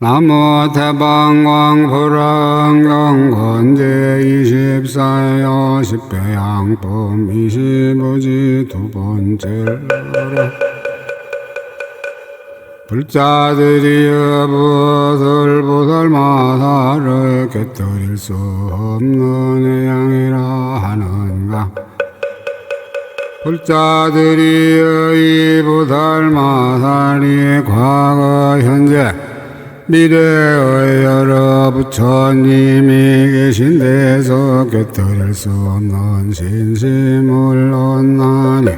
나무 대방광불왕경건제 24여 10배 양품 25지 두 번째로 불자들이 여붓을 보살마사를 꿰뚫을 수 없는 해양이라 하는가. 불자들이 이 보살마살이 과거 현재 미래의 여러 부처님이 계신 데서 꿰뚫을 수 없는 신심을 얻나니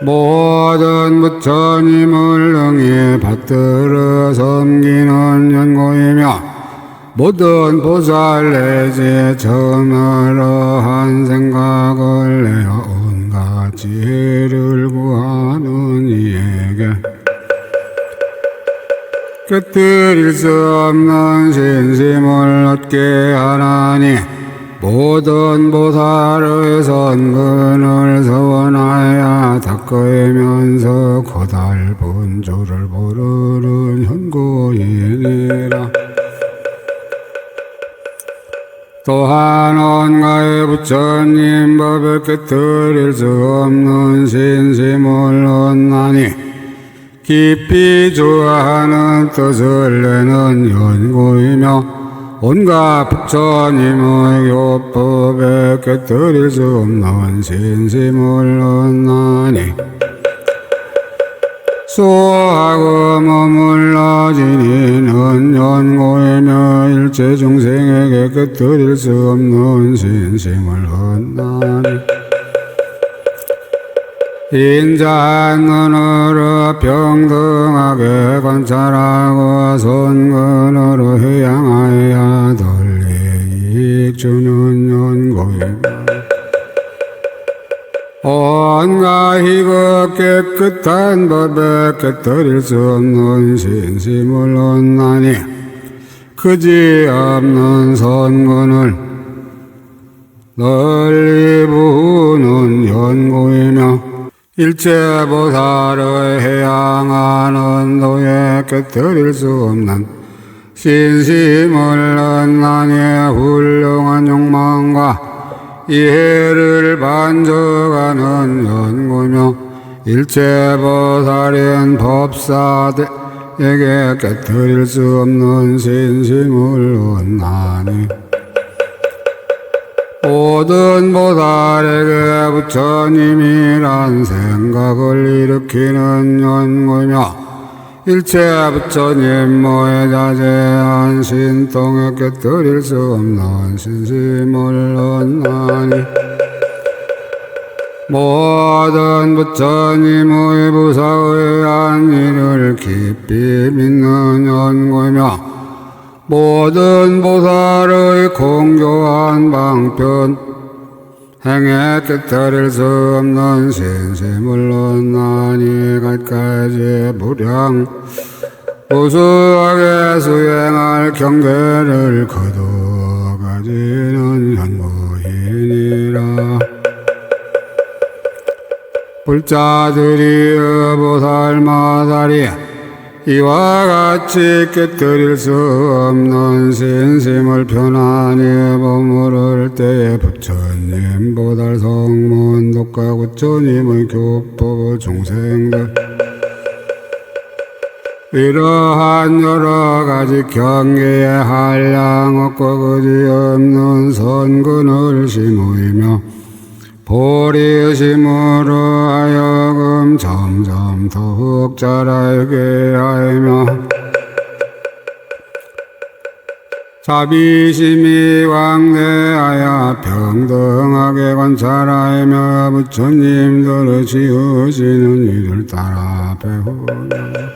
모든 부처님을 능히 받들어 섬기는 연고이며 모든 보살 내지 전하러 한 생각을 내어 온갖 지혜를 구하는 이에게 꿰뚫을 수 없는 신심을 얻게 하나니 모든 보살의 선근을 서원하여 닦으면서 고달픈 조를 모르는 현고인이라. 또한 온가의 부처님 법에 꿰뚫을 수 없는 신심을 얻나니 깊이 좋아하는 뜻을 내는 연고이며 온갖 부처님의 교법에 꿰뚫을 수 없는 신심을 얻나니 수하고 머물러 지니는 연고이며 일체 중생에게 꿰뚫을 수 없는 신심을 얻나니 인자한 눈으로 평등하게 관찰하고 선근으로 해양하여 널리 이익 주는 연고이며 온갖 희고 깨끗한 법에 꿰뚫을 수 없는 신심을 얻나니 그지없는 선근을 널리 부는 연고이며 일체 보살의 해양하는 도에 꿰뚫을 수 없는 신심을 얻나니 훌륭한 욕망과 이해를 반적하는 연고며 일체 보살인 법사들에게 꿰뚫을 수 없는 신심을 얻나니 모든 보살에게 부처님이란 생각을 일으키는 연고이며 일체 부처님 모에 자제한 신통에 꿰뚫을 수 없는 신심을 얻나니 모든 부처님의 부사의한 일을 깊이 믿는 연고이며 모든 보살의 공교한 방편 행에 꿰뚫을 수 없는 신심을 얻나니 갖가지 무량 무수하게 수행할 경계를 거두어 가지는 현무인이라. 불자들이 보살마살이 이와 같이 꿰뚫을 수 없는 신심을 편안히 머무를 때에 부처님 보살성문 독가 부처님의 교법 중생들 이러한 여러 가지 경계에 한량 없고 그지없는 선근을 심으이며 보리심으로 하여금 점점 더욱 자라게 하며 자비심이 왕래하여 평등하게 관찰하며 부처님들의 지으시는 일을 따라 배우며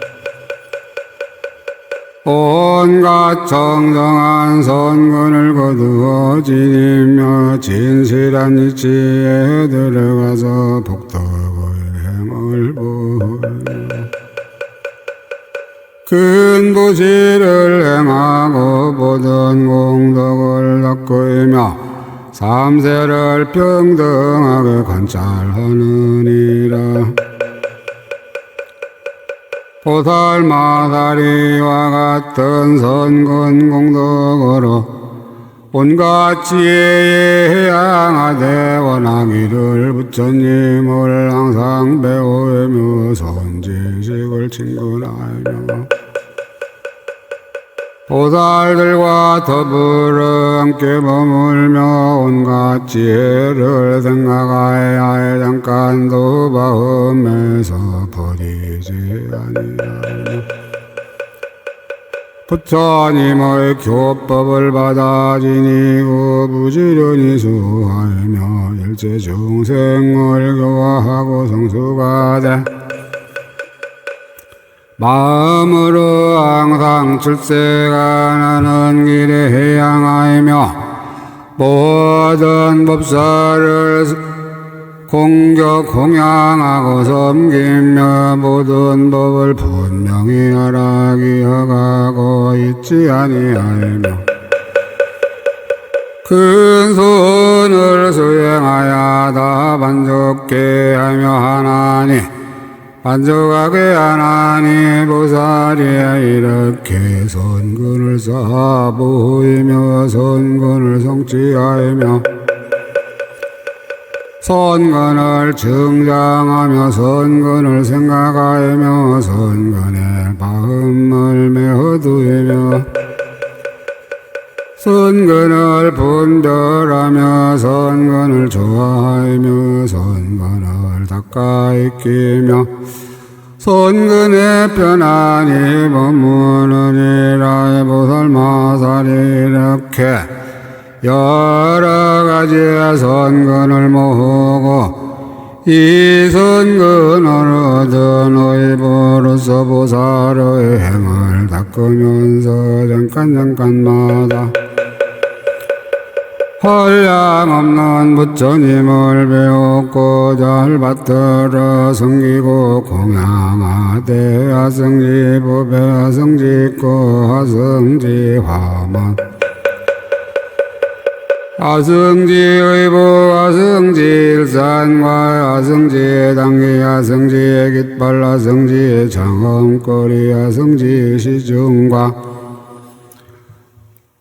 온갖 정정한 선근을 거두어 지니며 진실한 이치에 들어가서 복덕의 행을 보며 큰 부지를 행하고 모든 공덕을 닦으며 삼세를 평등하게 관찰하느니라. 보살마다리와 같은 선근 공덕으로 온갖 지혜에 향하되 원하기를 부처님을 항상 배우며 선지식을 친근하며 보살들과 더불어 함께 머물며 온갖 지혜를 생각하여 잠깐도 마음에서 버리지 아니하며 부처님의 교법을 받아 지니고 부지런히 수하며 일체 중생을 교화하고 성수가 돼 마음으로 항상 출세가 나는 길에 향하며 모든 법사를 공양하고 섬기며 모든 법을 분명히 알아 기억하고 잊지 아니하며 큰 소원을 수행하여 다 만족케 하며 하나니 만족하게 하나니 보살이야 이렇게 선근을 쌓아 보이며 선근을 성취하며 선근을 증장하며 선근을 생각하며 선근의 마음을 메어두이며 선근을 분별하며 선근을 좋아하며 선근을 닦아 익히며 선근에 편안히 머무느니라 보살마살이 이렇게 여러 가지의 선근을 모으고 이 선근을 얻은 의보로서 보살의 행을 닦으면서 잠깐마다 한량없는 부처님을 배웠고 잘 받들어 섬기고 공양하되 하승지 법에 하승지고 하승지 화만 하승지의보 하승지 일산과 하승지의 당기 하승지의 깃발 하승지의 장엄거리 하승지의 시중과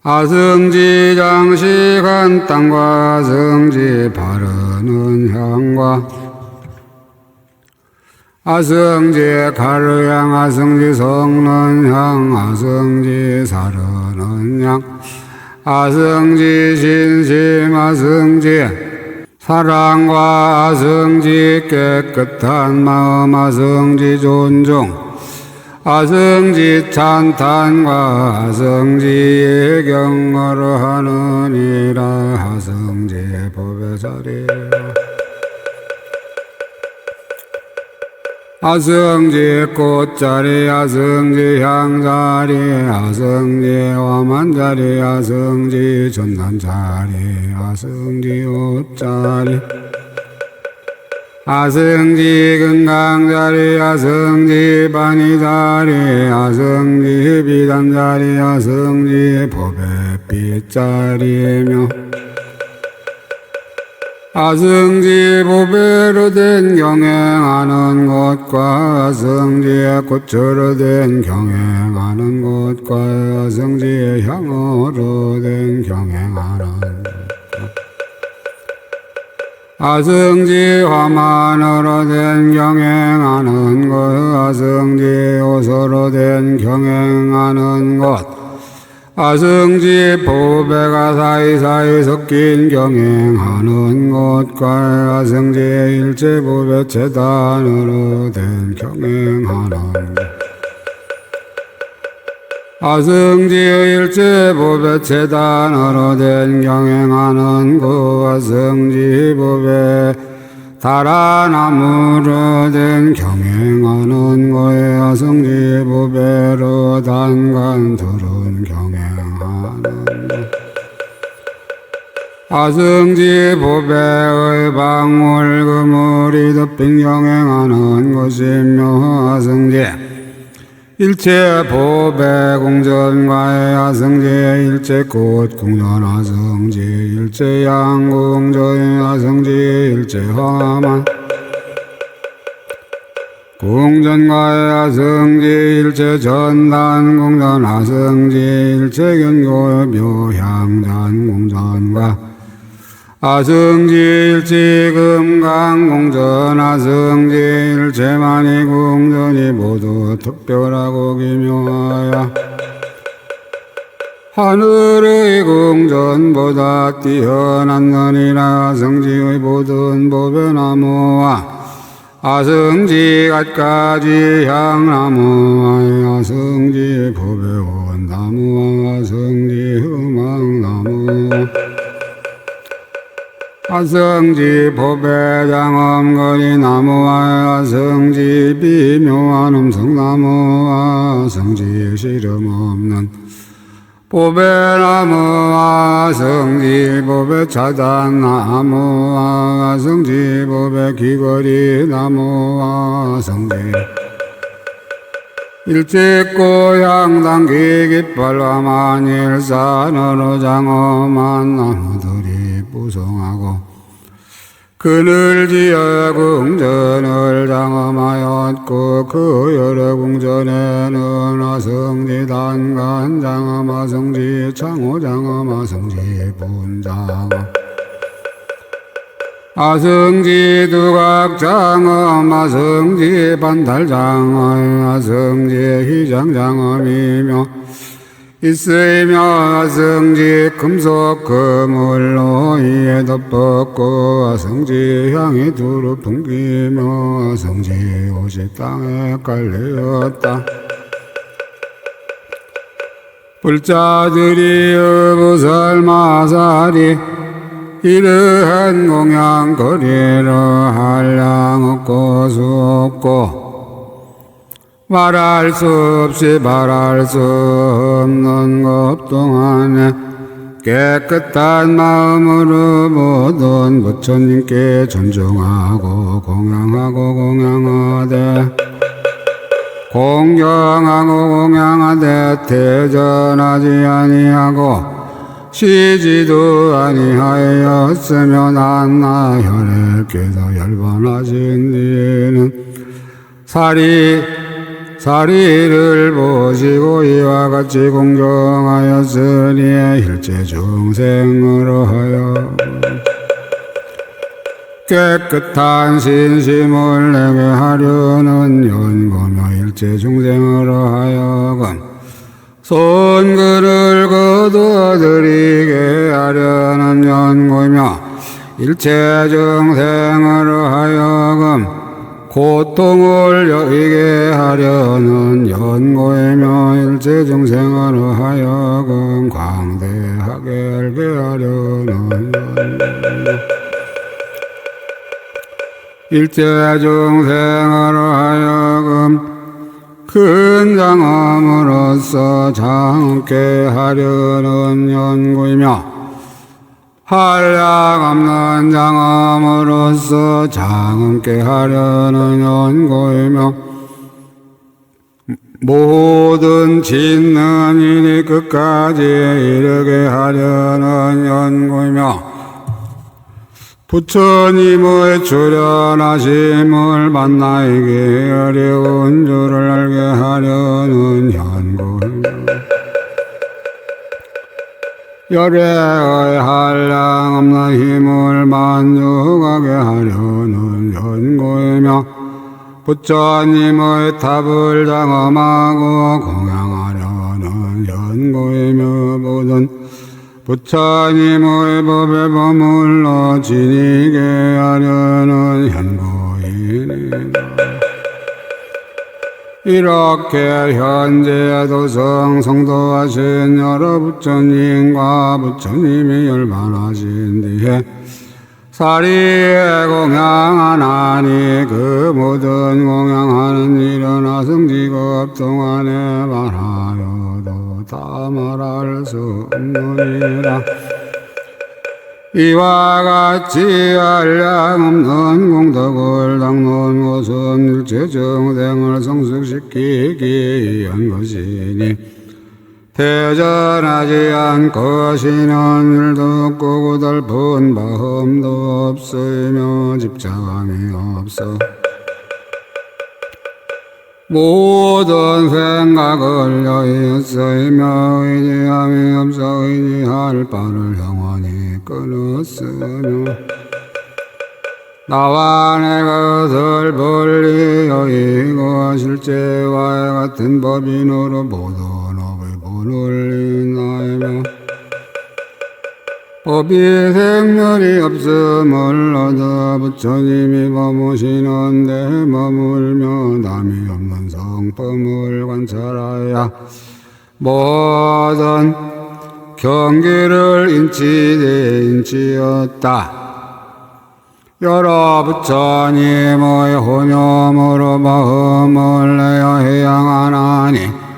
하승지 장식한 땅과 하승지 바르는 향과 하승지 가르향 하승지 섞는 향 하승지 사르는 향 하승지 신심 하승지 사랑과 하승지 깨끗한 마음 하승지 존중 하승지 찬탄과 하승지의 경어를 하느니라 하승지의 법의 자리라 하승지 꽃자리 하승지 향자리 하승지 화만자리 하승지 전단자리 하승지 옷자리 하승지 건강자리 하승지 바니자리 하승지 비단자리 하승지 법의 빛자리며 하승지 보배로 된 경행하는 곳과 하승지의 꽃으로 된 경행하는 곳과 하승지의 향으로 된 경행하는 곳 하승지 화만으로 된 경행하는 곳 하승지 옷으로 된 경행하는 곳 하승지 보배가 사이사이 섞인 경행하는 곳과 하승지의 일체 보배 재단으로 된 경행하는 곳 하승지의 일체 보배 재단으로 된 경행하는 곳 하승지 보배 다라나무로 된 경행하는 곳에 하승지 보배로 단간 들은 경행하는 곳 하승지 보배의 방울 그물이 덮인 경행하는 곳이며 하승지 일체 보배 공전과의 하승지의 일체 꽃 공전 하승지 일체 양 공전 하승지 일체 화만 궁전과의 아성지 일체 전단 공전 아성지 일체 견고의 묘향전 공전과 아성지 일체 금강 공전 아성지 일체 만이 공전이 모두 특별하고 기묘하여 하늘의 공전보다 뛰어났느니라. 아성지의 모든 보배나무와 아성지 갖가지 향나무와 아성지 보배원 나무와 아성지 흠악나무 아성지 보배장엄거리 나무와 아성지 비묘한 음성나무와 아성지 시름없는 보배나무와 아성지 보배 차단나무와 아성지 보배 귀걸이 나무와 아성지 일찍고향당기 깃발과 만일산으로 장엄한 나무들이 부성하고 그늘지어 궁전을 장엄하였고 그 여러 궁전에는 아성지 단간 장엄 아성지 창호 장엄 아성지 분장엄 아성지 두각 장엄 아성지 반달 장엄 아성지 희장 장엄이며 있으며 아성지 금속 그물로 이에 덮었고 아성지 향이 두루 풍기며 아성지 옷이 땅에 깔렸다. 불자들이 어부설마살이 이러한 공양거리로 한량 없고 수 없고 말할 수 없이 말할 수 없는 것 동안에 깨끗한 마음으로 모든 부처님께 존중하고 공양하고 공양하되 공경하고 공양하되 대전하지 아니하고 쉬지도 아니하였으며 난나 혈액께서 열반하신 뒤에는 사리를 보시고 이와 같이 공경하였으니 일체 중생으로 하여 깨끗한 신심을 내게 하려는 연고며 일체 중생으로 하여금 손글을 거두어드리게 하려는 연고며 일체 중생으로 하여금 고통을 여기게 하려는 연고이며 일체 중생으로 하여금 광대하게 알게 하려는 연고이며 일체 중생으로 하여금 큰 장엄으로서 장엄케 하려는 연고이며 한량 없는 장엄으로서 장엄케 하려는 연고이며 모든 짓는 일이 끝까지 이르게 하려는 연고이며 부처님의 출현하심을 만나기 어려운 줄을 알게 하려는 연고이며 열애의 한량 없는 힘을 만족하게 하려는 연고이며 부처님의 탑을 장엄하고 공양하려는 연고이며 모든 부처님의 법에 머물러 지니게 하려는 연고이니라. 이렇게 현재 도성 성도하신 여러 부처님과 부처님이 열반하신 뒤에 사리에 공양하나니 그 모든 공양하는 일은 아성지급 동안에 말하여도 다 말할 수 없느니라. 이와 같이 한량 없는 공덕을 닦는 곳은 일체 정생을 성숙시키기 위한 것이니 대전하지 않고 쉬는 일도 없고 고달픈 마음도 없으며 집착함이 없어 모든 생각을 여의었으며 의지함이 없어 의지할 바를 영원히 끊었으며 나와 내 것을 분리 여의고 실제와 같은 법인으로 모든 업의 본을 인하며 법이 생멸이 없음을 얻어 부처님이 머무시는데 머물며 남이 없는 성품을 관찰하여 모든 경기를 인치었다. 여러 부처님의 혼념으로 마음을 내어 해양하나니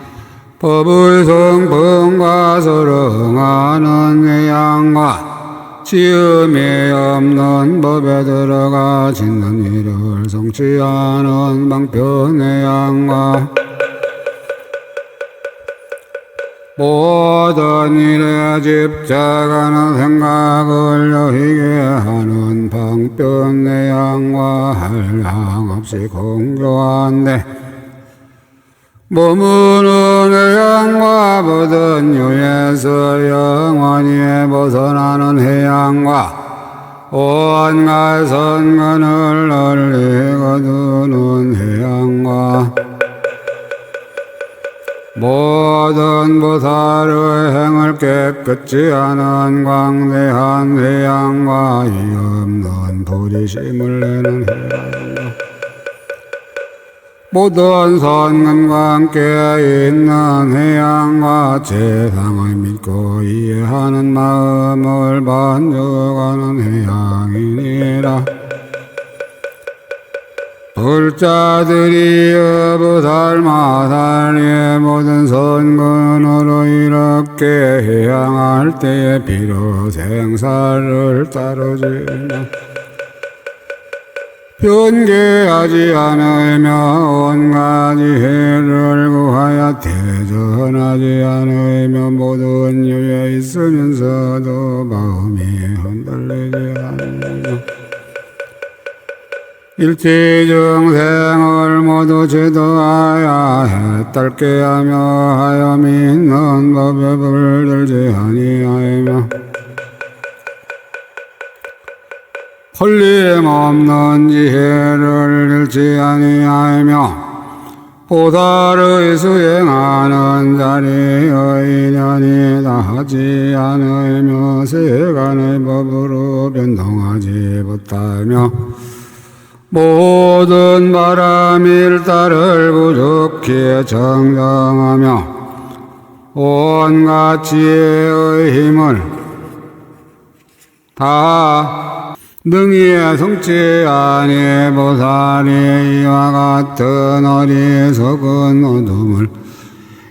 법의 성품과 서렁하는 해양과 지음이 없는 법에 들어가 짓는 일을 성취하는 방편 해양과 모든 일에 집착하는 생각을 여의게 하는 방편 해양과 한량없이 공교한데 머무는 해양과 모든 유에서 영원히 벗어나는 해양과 온갖 선근을 널리 거두는 해양과 모든 보살의 행을 깨끗이 하는 광대한 해양과 이 없는 부리심을 내는 해양과 모든 선근과 함께 있는 해양과 세상을 믿고 이해하는 마음을 반죽하는 해양이니라. 불자들이 어부살마살의 모든 선근으로 이렇게 해양할 때에 비로 생사를 따르지만 변개하지 않으며 온가지 해를 구하여 대전하지 않으며 모든 유에 있으면서도 마음이 흔들리지 않으며 일체정생을 모두 제도하여 해탈게 하며 하여 믿는 법에 불들지 아니하며 홀림없는 지혜를 잃지 아니하며 보살의 수행하는 자리의 인연이 다하지 않으며 세간의 법으로 변동하지 못하며 모든 바람 일달을 부족히 정정하며 온갖 지혜의 힘을 다 능히 성취하니 보살이 이와 같은 어리석은 어둠을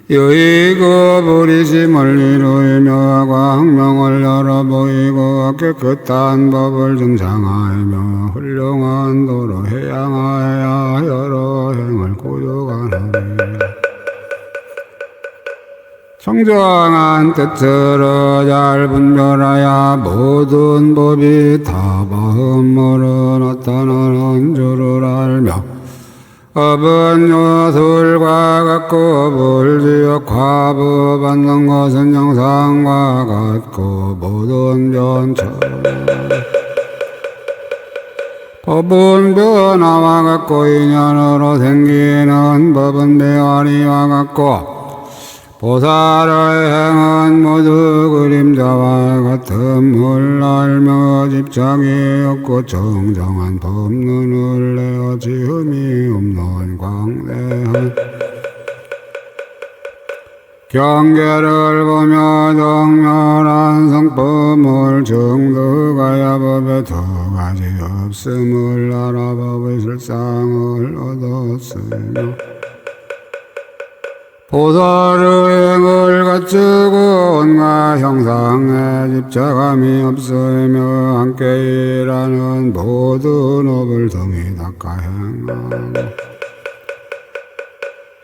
여의고 부리심을 이루며 광명을 열어 보이고 깨끗한 법을 증상하며 훌륭한 도로 해양하여 여러 행을 고요하나니 청정한 뜻으로 잘 분별하여 모든 법이 다 마음으로 나타나는 줄을 알며 업은 요술과 같고 불지역 화부 받는 것은 영상과 같고 모든 변천 법은 변화와 같고 인연으로 생기는 법은 배와리와 같고 보살의 행은 모두 그림자와 같음을 알며 집착이 없고 정정한 법눈을 내어 지음이 없는 광대한 경계를 보며 정렬한 성품을 정득하여 법에 두 가지 없음을 알아 법의 실상을 얻었으며 보살의 행을 갖추고 온갖 형상에 집착함이 없으며 함께 일하는 모든 업을 등이 닦아 행하고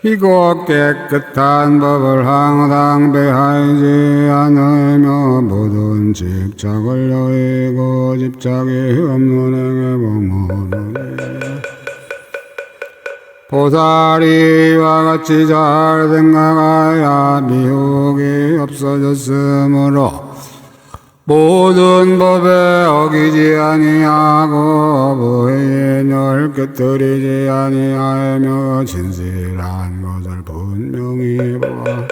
희고 깨끗한 법을 항상 배하지 않으며 모든 집착을 여의고 집착이 없는 행에 머무르니 보살이 이와 같이 잘 생각하여 미혹이 없어졌으므로 모든 법에 어기지 아니하고 부인을 깨뜨리지 아니하며 진실한 것을 분명히 보아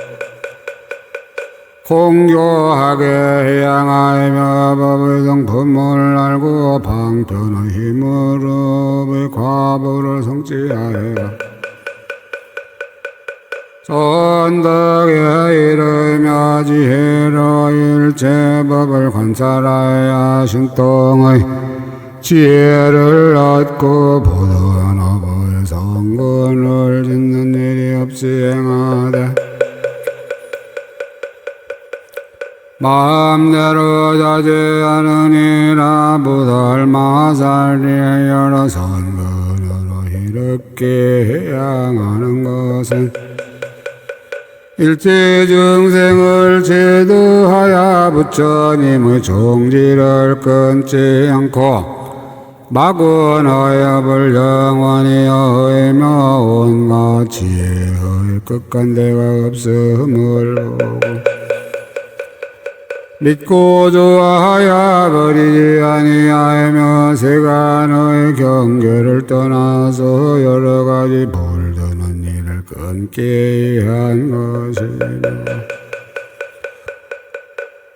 공교하게 향하며 법의 성품을 알고 방편의 힘으로 그 과보를 성취하여 선덕에 이르며 지혜로 일체 법을 관찰하여 신통의 지혜를 얻고 모든 업의 성근을 짓는 일이 없이 행하되 마음대로 자제하느니라. 보살마살리의 여러 선근으로 이렇게 향하는 것은 일체 중생을 제도하여 부처님의 종지를 끊지 않고 마군의 업을 영원히 허이며 온갖 지혜의 끝간데가 없음을 보고 믿고 좋아하여 버리지 아니하며 세간의 경계를 떠나서 여러 가지 볼드는 일을 끊기 위한 것이며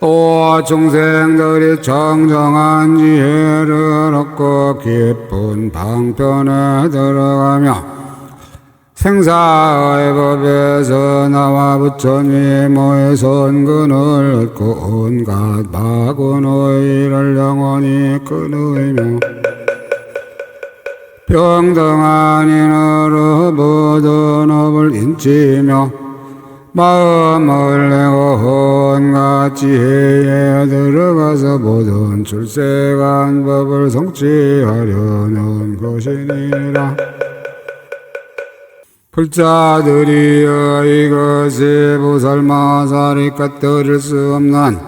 또 중생들이 청정한 지혜를 얻고 깊은 방편에 들어가며 생사의 법에서 나와 부처님의 선근을 얻고 온갖 마군의 일을 영원히 끊으며 평등한 인으로 모든 업을 인치며 마음을 내고 온갖 지혜에 들어가서 모든 출세간 법을 성취하려는 것이니라. 불자들이여 이것이 보살마살이 까뜨릴 수 없는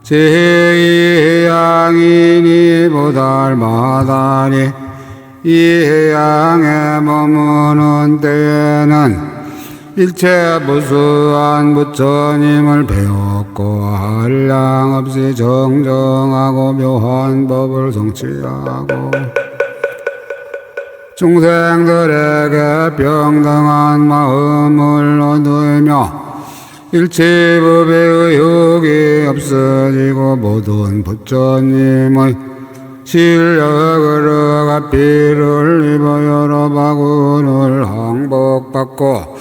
제2의 향이니 보살마살이 이 향에 머무는 때에는 일체 무수한 부처님을 배웠고 한량없이 정정하고 묘한 법을 성취하고 중생들에게 평등한 마음을 얻으며 일체법의 의혹이 없어지고 모든 부처님의 실력으로 가피를 입어 여러 바군을 항복받고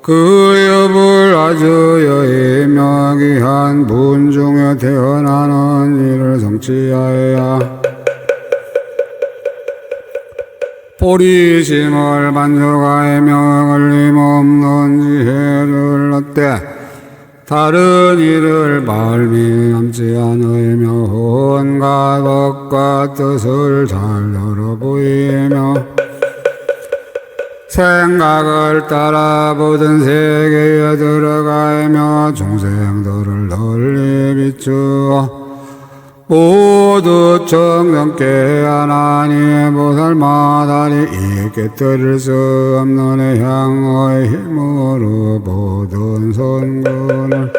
그 업을 아주 여의명귀한 분 중에 태어나는 일을 성취하여야 보리심을 만족하며 걸림없는 지혜를 얻되 다른 일을 말미암지 않으며 온갖 법과 뜻을 잘 열어보이며 생각을 따라 모든 세계에 들어가며 중생들을 널리 비추어 모두 청정케 하나님의 보살마살이 깨뜨릴 수 없는 향의 힘으로 모든 선근을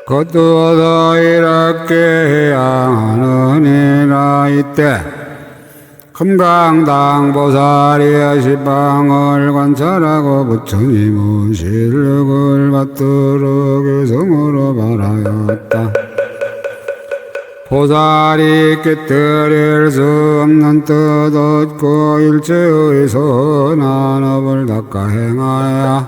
거두어서 이렇게 향하느니라. 이때 금강당 보살이 시방을 관찰하고 부처님의 실력을 받들어 개성으로 말하였다. 보살이 깨뜨릴 수 없는 뜻 얻고 일체의 선한 업을 닦아 행하여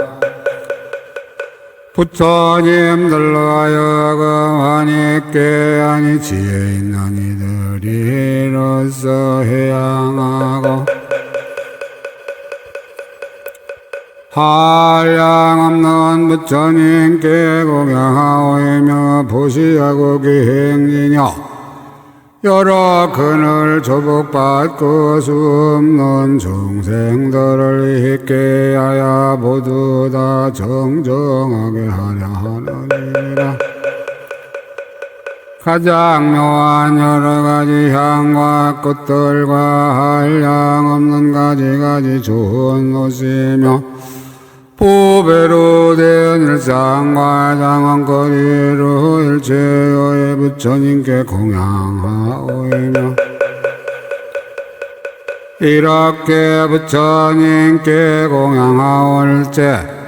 부처님들로 하여금 환희있게 하니 지혜 있는 이들이 이로써 해양하고 한량 없는 부처님께 공양하오며 보시하고 기행지며 여러 근을 조복받고 수 없는 중생들을 있게 하여 모두 다 정정하게 하려 하느니라. 가장 묘한 여러가지 향과 꽃들과 한량 없는 가지가지 좋은 옷이며 보배로 된 일상과 장원거리로 일체의 부처님께 공양하오이며 이렇게 부처님께 공양하올때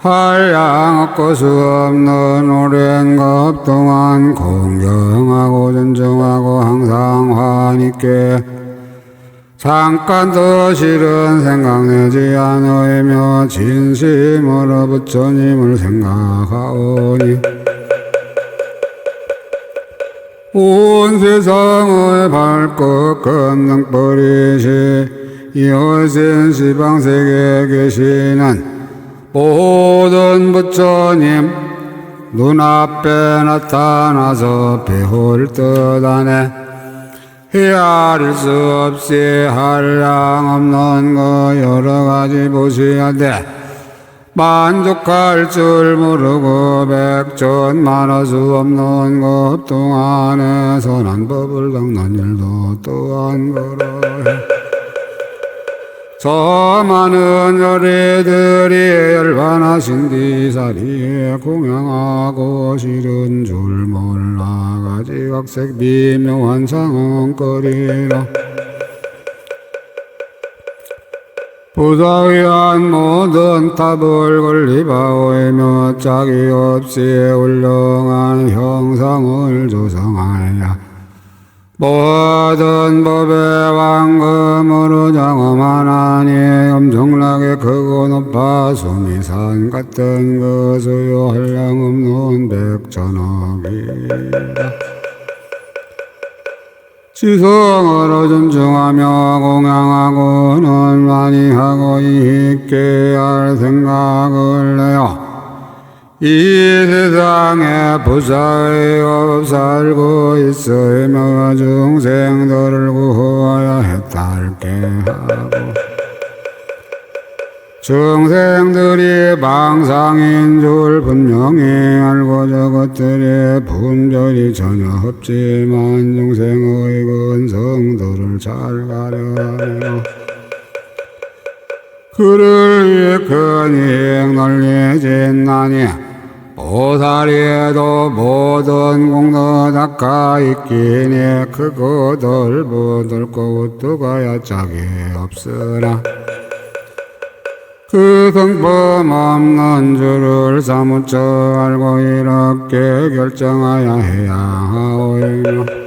한량 없고 수 없는 오랜 것 동안 공경하고 존중하고 항상 환희께 잠깐도 싫은 생각내지 않으며 진심으로 부처님을 생각하오니 온 세상의 밝고 건능버리시 이어진 시방세계에 계시는 모든 부처님 눈앞에 나타나서 배울 듯 하네 헤아릴 수 없이 한량 없는 거 여러가지 보시야돼 만족할 줄 모르고 백전만할 수 없는 것 동안에 선한 법을 닦는 일도 또한 그러해 저 많은 열애들이 열반하신 뒤사리에 공양하고 싫은 줄 몰라 가지각색 미묘한 상언거리라 부사위한 모든 탑을 건립하오며 짝이 없이 훌륭한 형상을 조성하여 모든 법의 왕금으로 장엄하나니 엄청나게 크고 높아 수미산 같은 그 수요 한량 없는 백천억이다. 지성으로 존중하며 공양하고는 많이 하고 있게 할 생각을 내어 이 세상에 부사의 업 살고 있으며 중생들을 구하여 해탈게 하고 중생들이 망상인 줄 분명히 알고 저것들의 분별이 전혀 없지만 중생의 근성들을 잘 가려하며 그를 위해 큰 이익 널리진나니 보살이에도 모든 공도 닦아 있기니 크고 넓고 넓고 우뚝하여 짝이 없으나 그 성품 없는 줄을 사무쳐 알고 이렇게 결정하여 해야 하오이며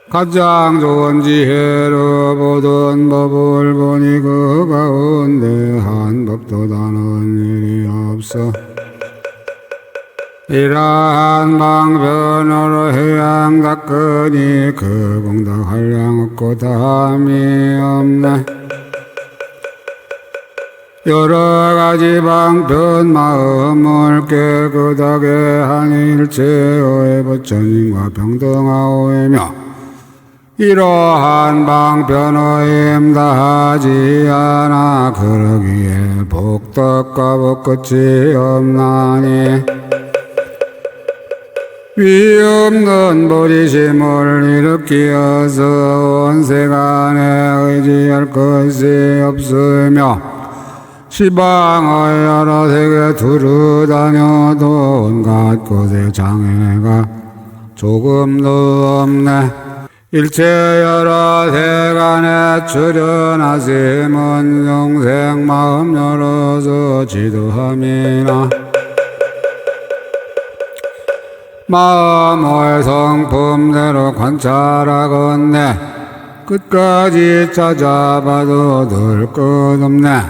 가장 좋은 지혜로 모든 법을 보니 그 가운데 한 법도 다른 일이 없어 이러한 방편으로 해양 닦으니 그 공덕 한량 없고 다함이 없네 여러 가지 방편 마음을 깨끗하게 하니 일체의 부처님과 평등하오이며 이러한 방편의 임다하지 않아 그러기에 복덕과 복끝이 없나니 위 없는 버리심을 일으키어서 온 세간에 의지할 것이 없으며 시방의 여러 세계 두루 다녀도 온갖 곳에 장애가 조금도 없네 일체 여러 세간에 출현하심은 영생 마음 열어서 지도함이나 마음의 성품대로 관찰하건대 끝까지 찾아봐도 얻을 것 없네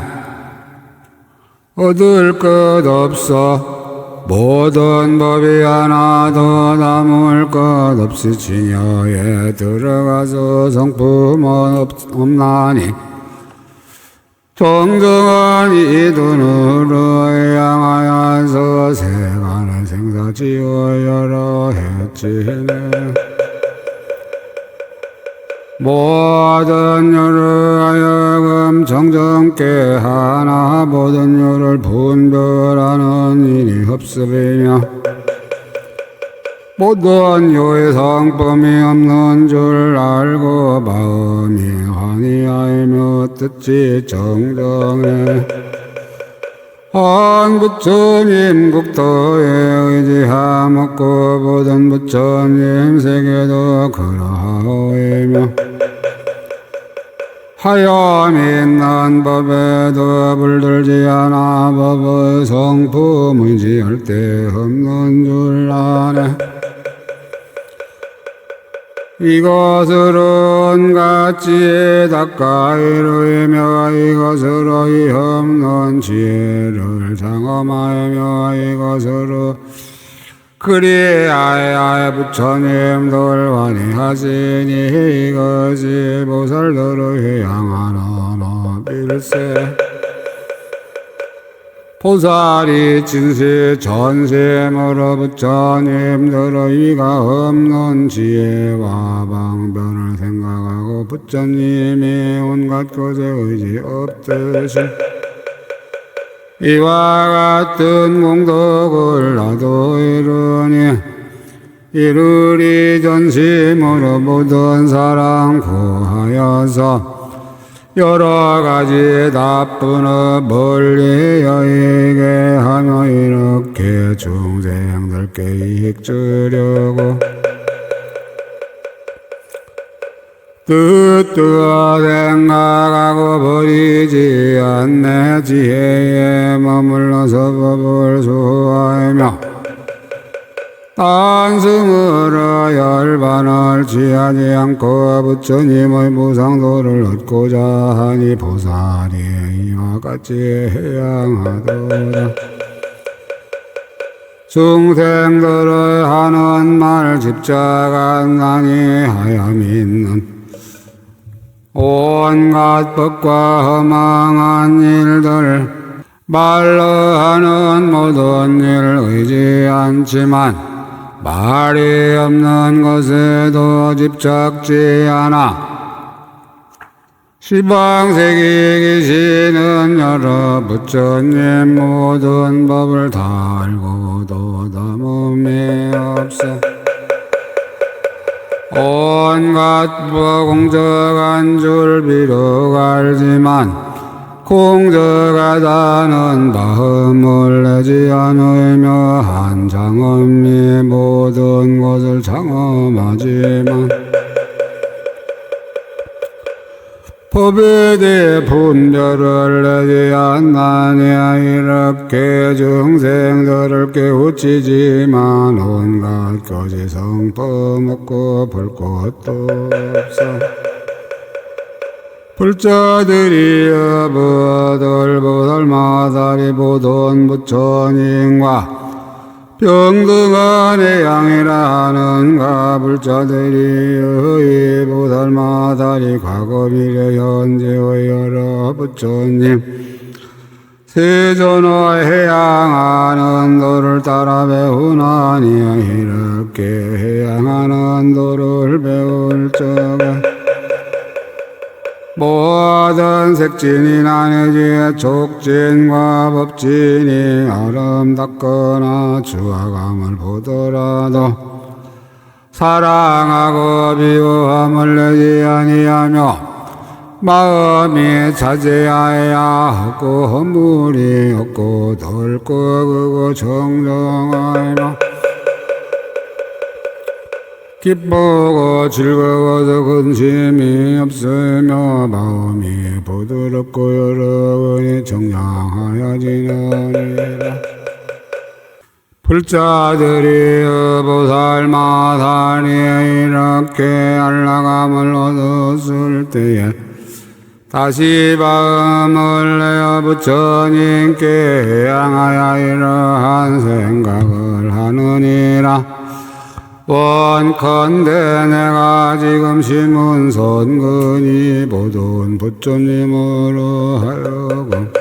얻을 것 없어 모든 법이 하나도 남을 것 없이 진여에 들어가서 성품은 없나니 정정한 이 눈으로 향하여서 세간의 생사지어 여러 해치네 모든 요를 하여금 정정케 하나 모든 요를 분별하는 일이 없으며 모든 요의 성품이 없는 줄 알고 마음이 환히 알며 뜻이 정정해 한 부처님 국토에 의지하먹고 보던 부처님 세계도 그러하오이며 하염 있는 법에도 물들지 않아 법의 성품이지 할 데 없는 줄 아네. 이것으로 온갖 지혜 닦아 이루이며 이것으로 이 없는 지혜를 장엄하며 이것으로 그리하여 부처님들 환희하시니 이것이 보살들의 향하는 법일세. 보살이 진시 전심으로 부처님들의 이가 없는 지혜와 방변을 생각하고 부처님이 온갖 것에 의지 없듯이 이와 같은 공덕을 나도 이루리 전심으로 모든 사람 구하여서 여러 가지 나쁜 멀리 여의게 하며 이렇게 중생들께 이익 주려고 뜻도 생각하고 버리지 않네. 지혜에 머물러서 법을 수하며 단승으로 열반을 취하지 않고 부처님의 무상도를 얻고자 하니 보살이 이와 같이 해양하도다. 중생들의 하는 말 집착한나니 하염 있는 온갖 법과 허망한 일들 말로 하는 모든 일을 의지 않지만 말이 없는 것에도 집착지 않아 시방세계에 계시는 여러 부처님 모든 법을 다 알고도 담음이 없어 온갖 공적한 줄 비록 알지만 공적하다는 마음을 내지 않으며 한 장엄히 모든 것을 장엄하지만 법에 대해 분별을 내지 않나니 이렇게 중생들을 깨우치지만 온갖 거짓 성품 없고 볼 것도 없어. 불자들이 여부들 보살마다리 보던 부처님과 병등한 해양이라 하는가. 불자들이 의 보살마다리 과거 미래 현재의 여러 부처님 세존의 해양하는 도를 따라 배우나니 이렇게 해양하는 도를 배울 적에 모든 색진이나 내지 촉진과 법진이 아름답거나 주화감을 보더라도 사랑하고 비호함을 내지 아니하며 마음이 자제하여야 없고 허물이 없고 덜고 그고 정정하며 기쁘고 즐거워서 근심이 없으며 마음이 부드럽고 여러분이 정량하여 지내리라. 불자들이 보살마다리 이렇게 안락함을 얻었을 때에 다시 마음을 내어 부처님께 향하여 이러한 생각을 하느니라. 원컨대 내가 지금 심은 선근이 모든 부처님으로 하여금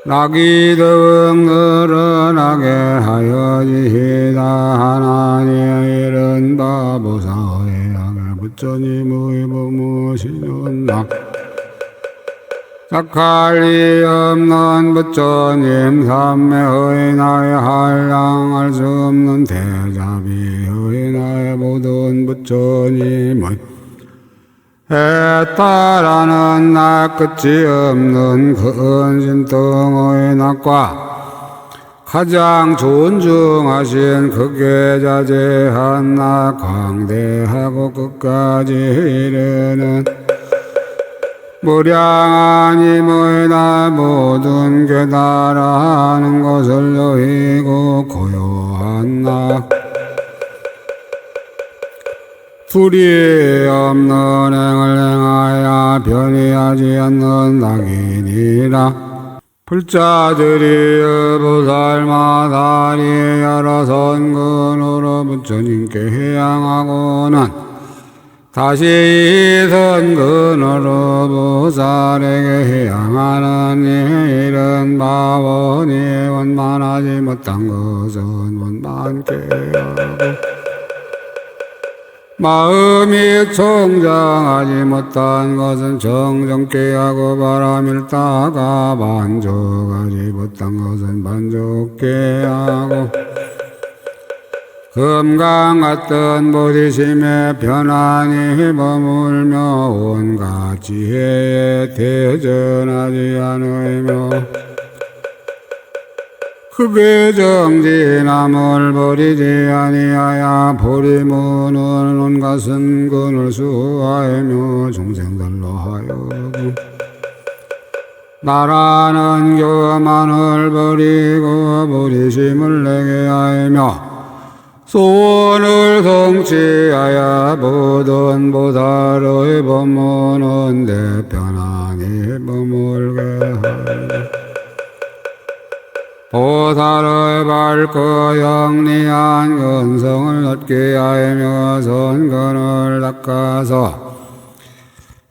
낙이 더욱 늘어나게 하여지이다. 하나님의 이른 바보사의 양을 부처님의 법무시는 낙 약할 리 없는 부처님 삼매의 나의 한량할 수 없는 대자비의 나의 모든 부처님의 해따라는 나 끝이 없는 근신등의 낙과 가장 존중하신 극계자재한 나 광대하고 끝까지 이르는 무량한 힘의 나 모든 깨달아하는 것을 여의고 고요한 나 둘이 없는 행을 행하여 변이하지 않는 낙이니라. 불자들이 보살마다리 여러 선근으로 부처님께 향하고는 다시 이 선근으로 보살에게 향하는 일은 바원이 원만하지 못한 것은 원만케 하고 마음이 청정하지 못한 것은 정정케 하고 바람일다가 만족하지 못한 것은 만족케 하고 금강 같은 보리심에 편안히 머물며 온갖 지혜에 대전하지 않으며 흑의 정진함을 버리지 아니하여 보리무는 온갖 선근을 수하며 중생들로 하여금 나라는 교만을 버리고 보리심을 내게 하며 소원을 성취하여 모든 보살의 법문은 내 편안히 머물게 하여 보살의 밝고 영리한 근성을 얻게 하며 선근을 닦아서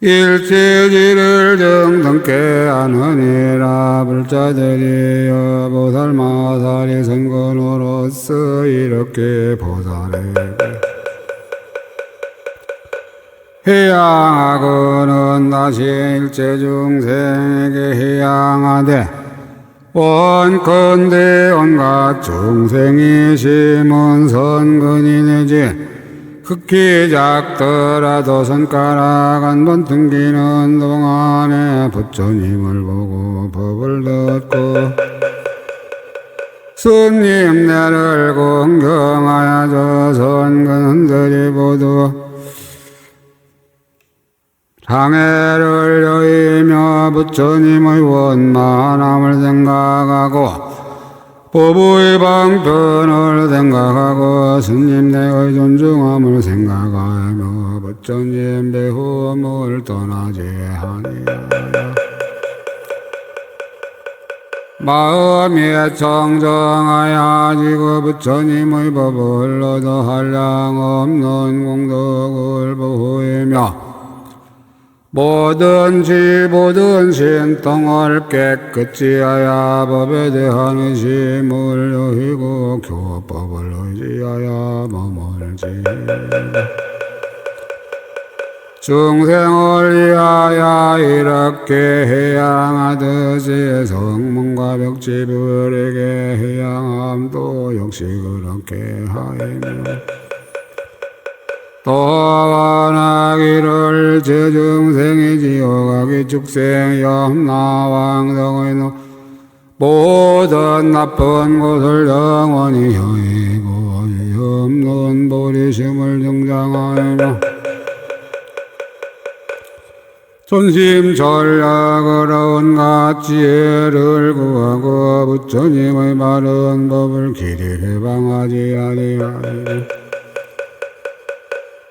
일체지를 정등케 하느니라. 불자들이여 보살마살이 선근으로서 이렇게 보살에게 해양하고는 다시 일체 중생에게 해양하되 원컨대 온갖 중생이 심은 선근이 내지 극히 작더라도 손가락 한 번 등기는 동안에 부처님을 보고 법을 듣고 스님 내를 공경하여 저 선근들이 모두 장애를 여의며 부처님의 원만함을 생각하고 법의 방편을 생각하고 스님 내의 존중함을 생각하며 부처님 배움을 떠나지 아니하여 마음이 청정하여 지고 부처님의 법을 얻어 한량없는 공덕을 보이며 모든 신통을 깨끗이 하여 법에 대한 의심을 여의고 교법을 의지하여 머물지 중생을 위하여 이렇게 해양하듯이 성문과 벽지불에게 해양함도 역시 그렇게 하이며 또 원하기를 저중생이 지옥하기 축생 염라왕성의 모든 나쁜 곳을 영원히 여의고 없는 보리심을 정장하며 존심전략으로 온갖 지혜를 구하고 부처님의 바른 법을 길이 해방하지 아니하리니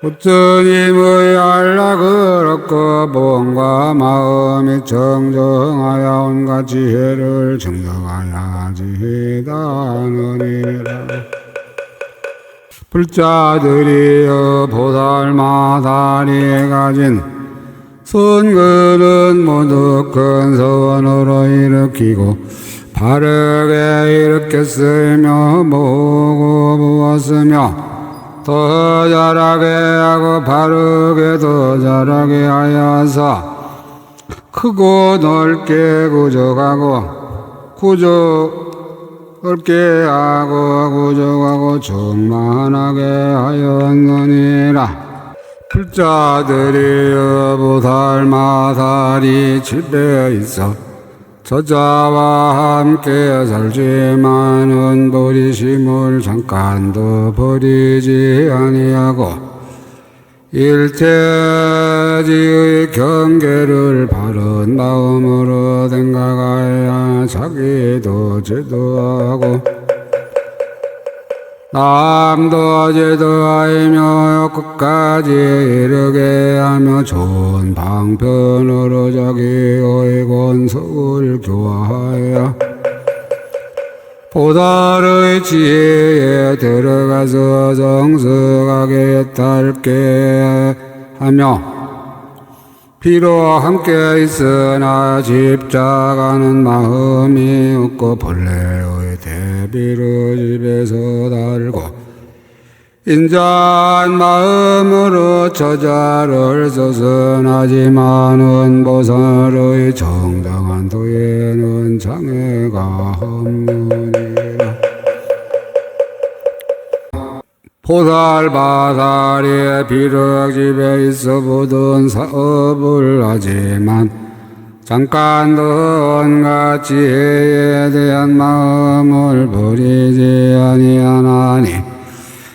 부처님의 안락을 얻고 몸과 마음이 정정하여 온갖 지혜를 정정하야지 다느니라. 불자들이여 보살마다리에 가진 선근은 모두 큰 서원으로 일으키고 바르게 일으켰으며 모으고 부었으며 더 잘하게 하고 바르게 더 잘하게 하여서 크고 넓게 구족하고 넓게 하고 구족하고 충만하게 하였느니라. 불자들이 보살마살이 집에 있어 저자와 함께 살지만은 버리심을 잠깐도 버리지 아니하고 일태지의 경계를 바른 마음으로 생각하여 자기도 제도하고 남도 제도하며 끝까지 이르게 하며 좋은 방편으로 자기의 권속을 교화하여 보살의 지혜에 들어가서 정석하게 따르게 하며 비록 함께 있으나 집착하는 마음이 없고 본래의 대비를 집에서 달고 인자한 마음으로 저자를 서선하지만은 보살의 정당한 도에는 장애가 없느니라. 보살바살이 비록 집에 있어 보던 사업을 하지만 잠깐도 온갖 지혜에 대한 마음을 버리지 아니하나니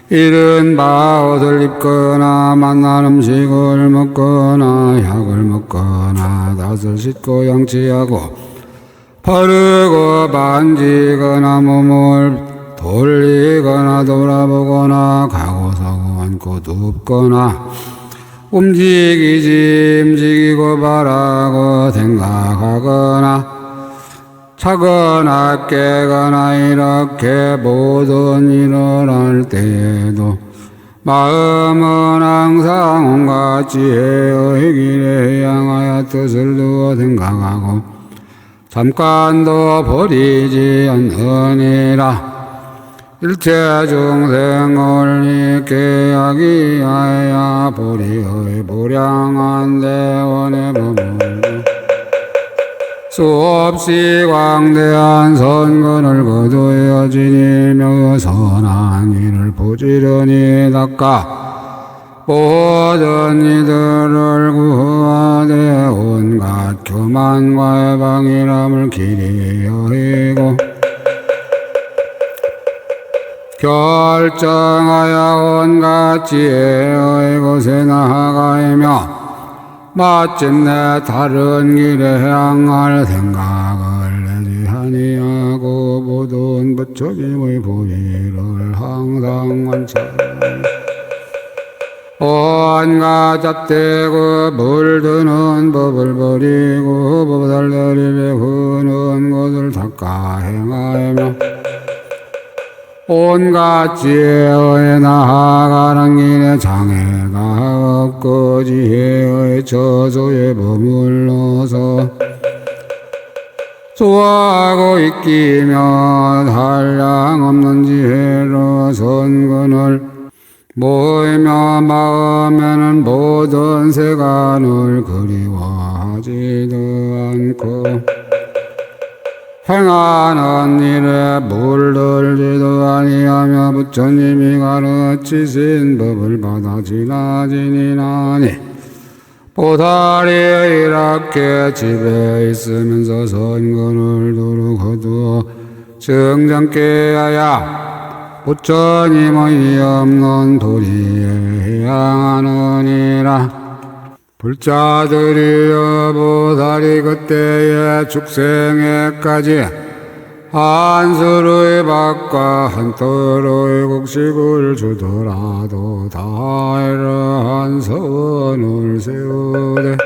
이른 바 옷을 입거나 맛난 음식을 먹거나 약을 먹거나 낯을 씻고 양치하고 바르고 만지거나 몸을 돌리거나 돌아보거나 가고 서고 앉고 눕거나 움직이고 바라고 생각하거나 자거나 깨거나 이렇게 모든 일을 할 때에도 마음은 항상 온갖 지혜의 길에 향하여 뜻을 두어 생각하고 잠깐도 버리지 않으니라. 일체 중생을 있게 하기 하여 보리의 보량한 대원에 머물고 수없이 광대한 선근을 거두어 지니며 선한 일을 부지런히 닦아 모든 이들을 구하되 온갖 교만과 방이람을 길이 여의고 결정하여 온갖 지혜의 곳에 나아가며 마침내 다른 길에 향할 생각을 내지 아니하고 모든 부처님의 보위를 항상 관찰하며 온갖 잡되고 물드는 법을 버리고 보살들이 배우는 것을 닦아 행하며 온갖 지혜의 나아가는 길에 장애가 없고 지혜의 저소에 머물러서 좋아하고 익히며 한량없는 지혜로 선근을 모이며 마음에는 모든 세간을 그리워하지도 않고 행하는 일에 물들지도 아니하며 부처님이 가르치신 법을 받아 지나지니나니 보살이 이렇게 집에 있으면서 선근을 두루 거두어 정정케 하여 부처님의 없는 도리에 향하느니라. 불자들이여 보살이 그때에 축생에까지 한 수루의 밥과 한 터로의 곡식을 주더라도 다 이러한 선을 세우되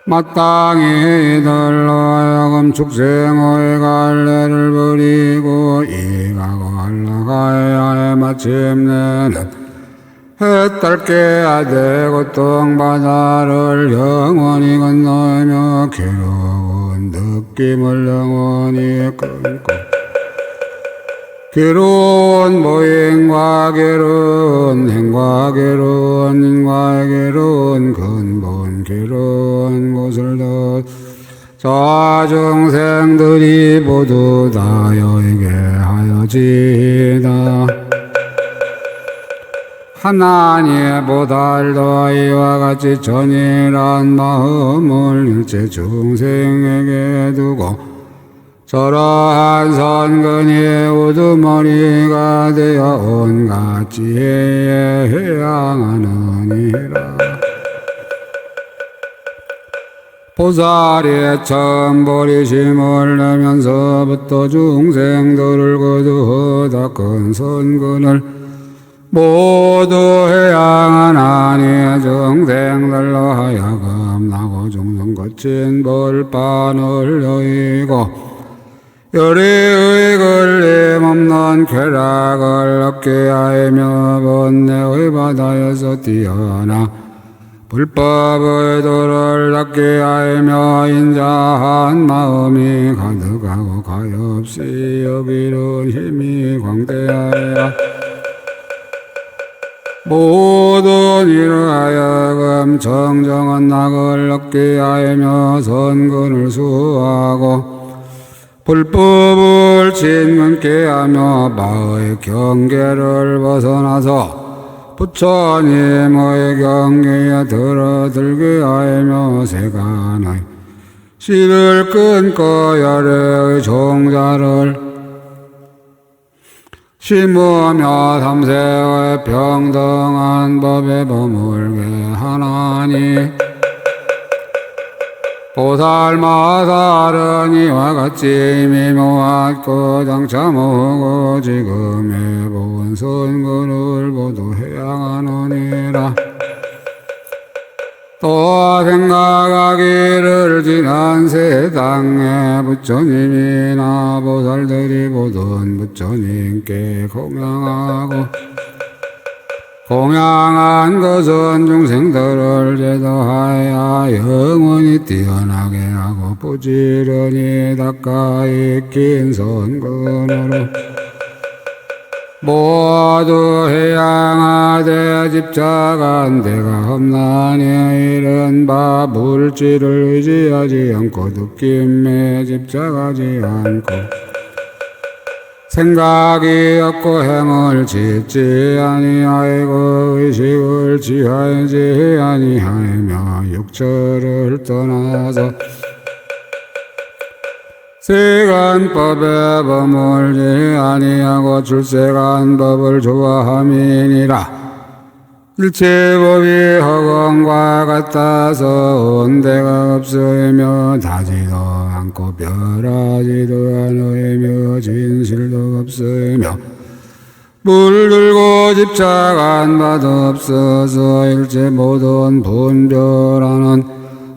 마땅히 이들로 하여금 축생의 갈래를 버리고 이가고 갈라가야 해 마침내는 해탈게 하되 고통바다를 영원히 건너며 괴로운 느낌을 영원히 끊고 괴로운 모행과 괴로운 행과 괴로운 인과 괴로운 근본 괴로운 곳을 더 저중생들이 모두 다 여에게 하여지이다. 하나님의 보살도 이와 같이 전일한 마음을 일체 중생에게 두고 저러한 선근이 우두머리가 되어 온갖 지혜에 해양하느니라. 보살이 처음 보리심을 내면서부터 중생들을 거두어다 큰 선근을 모두 해양하나니 중생들로 하여금 나고 중생 거친 벌판을 여의고 열의의 걸림 없는 쾌락을 얻게 하며 번뇌의 바다에서 뛰어나 불법의 도를 닦게 하며 인자한 마음이 가득하고 가엾이 여기는 힘이 광대하여 모든 이로 하여금 정정한 낙을 얻게 하며 선근을 수하고 불법을 진문케 하며 마의 경계를 벗어나서 부처님의 경계에 들어들게 하며 세간의 씨를 끊고 열의 종자를 심으며 삼세의 평등한 법에 머물게 하나니 보살마살은 이와 같이 이미 모았고 장차 모으고 지금의 본 선근을 모두 해양하느니라. 또 생각하기를 지난 세상에 부처님이나 보살들이 모든 부처님께 공양한 것은 중생들을 제도하여 영원히 뛰어나게 하고 부지런히 닦아 익힌 선근으로 모두 해양하되 집착한 데가 없나니 이른 바 물질을 의지하지 않고 느낌에 집착하지 않고 생각이 없고 행을 짓지 아니하고 의식을 취하지 아니하며 육체를 떠나서 세간법에 머물지 아니하고 출세간 법을 좋아함이니라. 일체법이 허공과 같아서 온 데가 없으며 닿지도 않고 멸하지도 않으며 진실도 없으며 물들고 집착한 바도 없어서 일체 모든 분별하는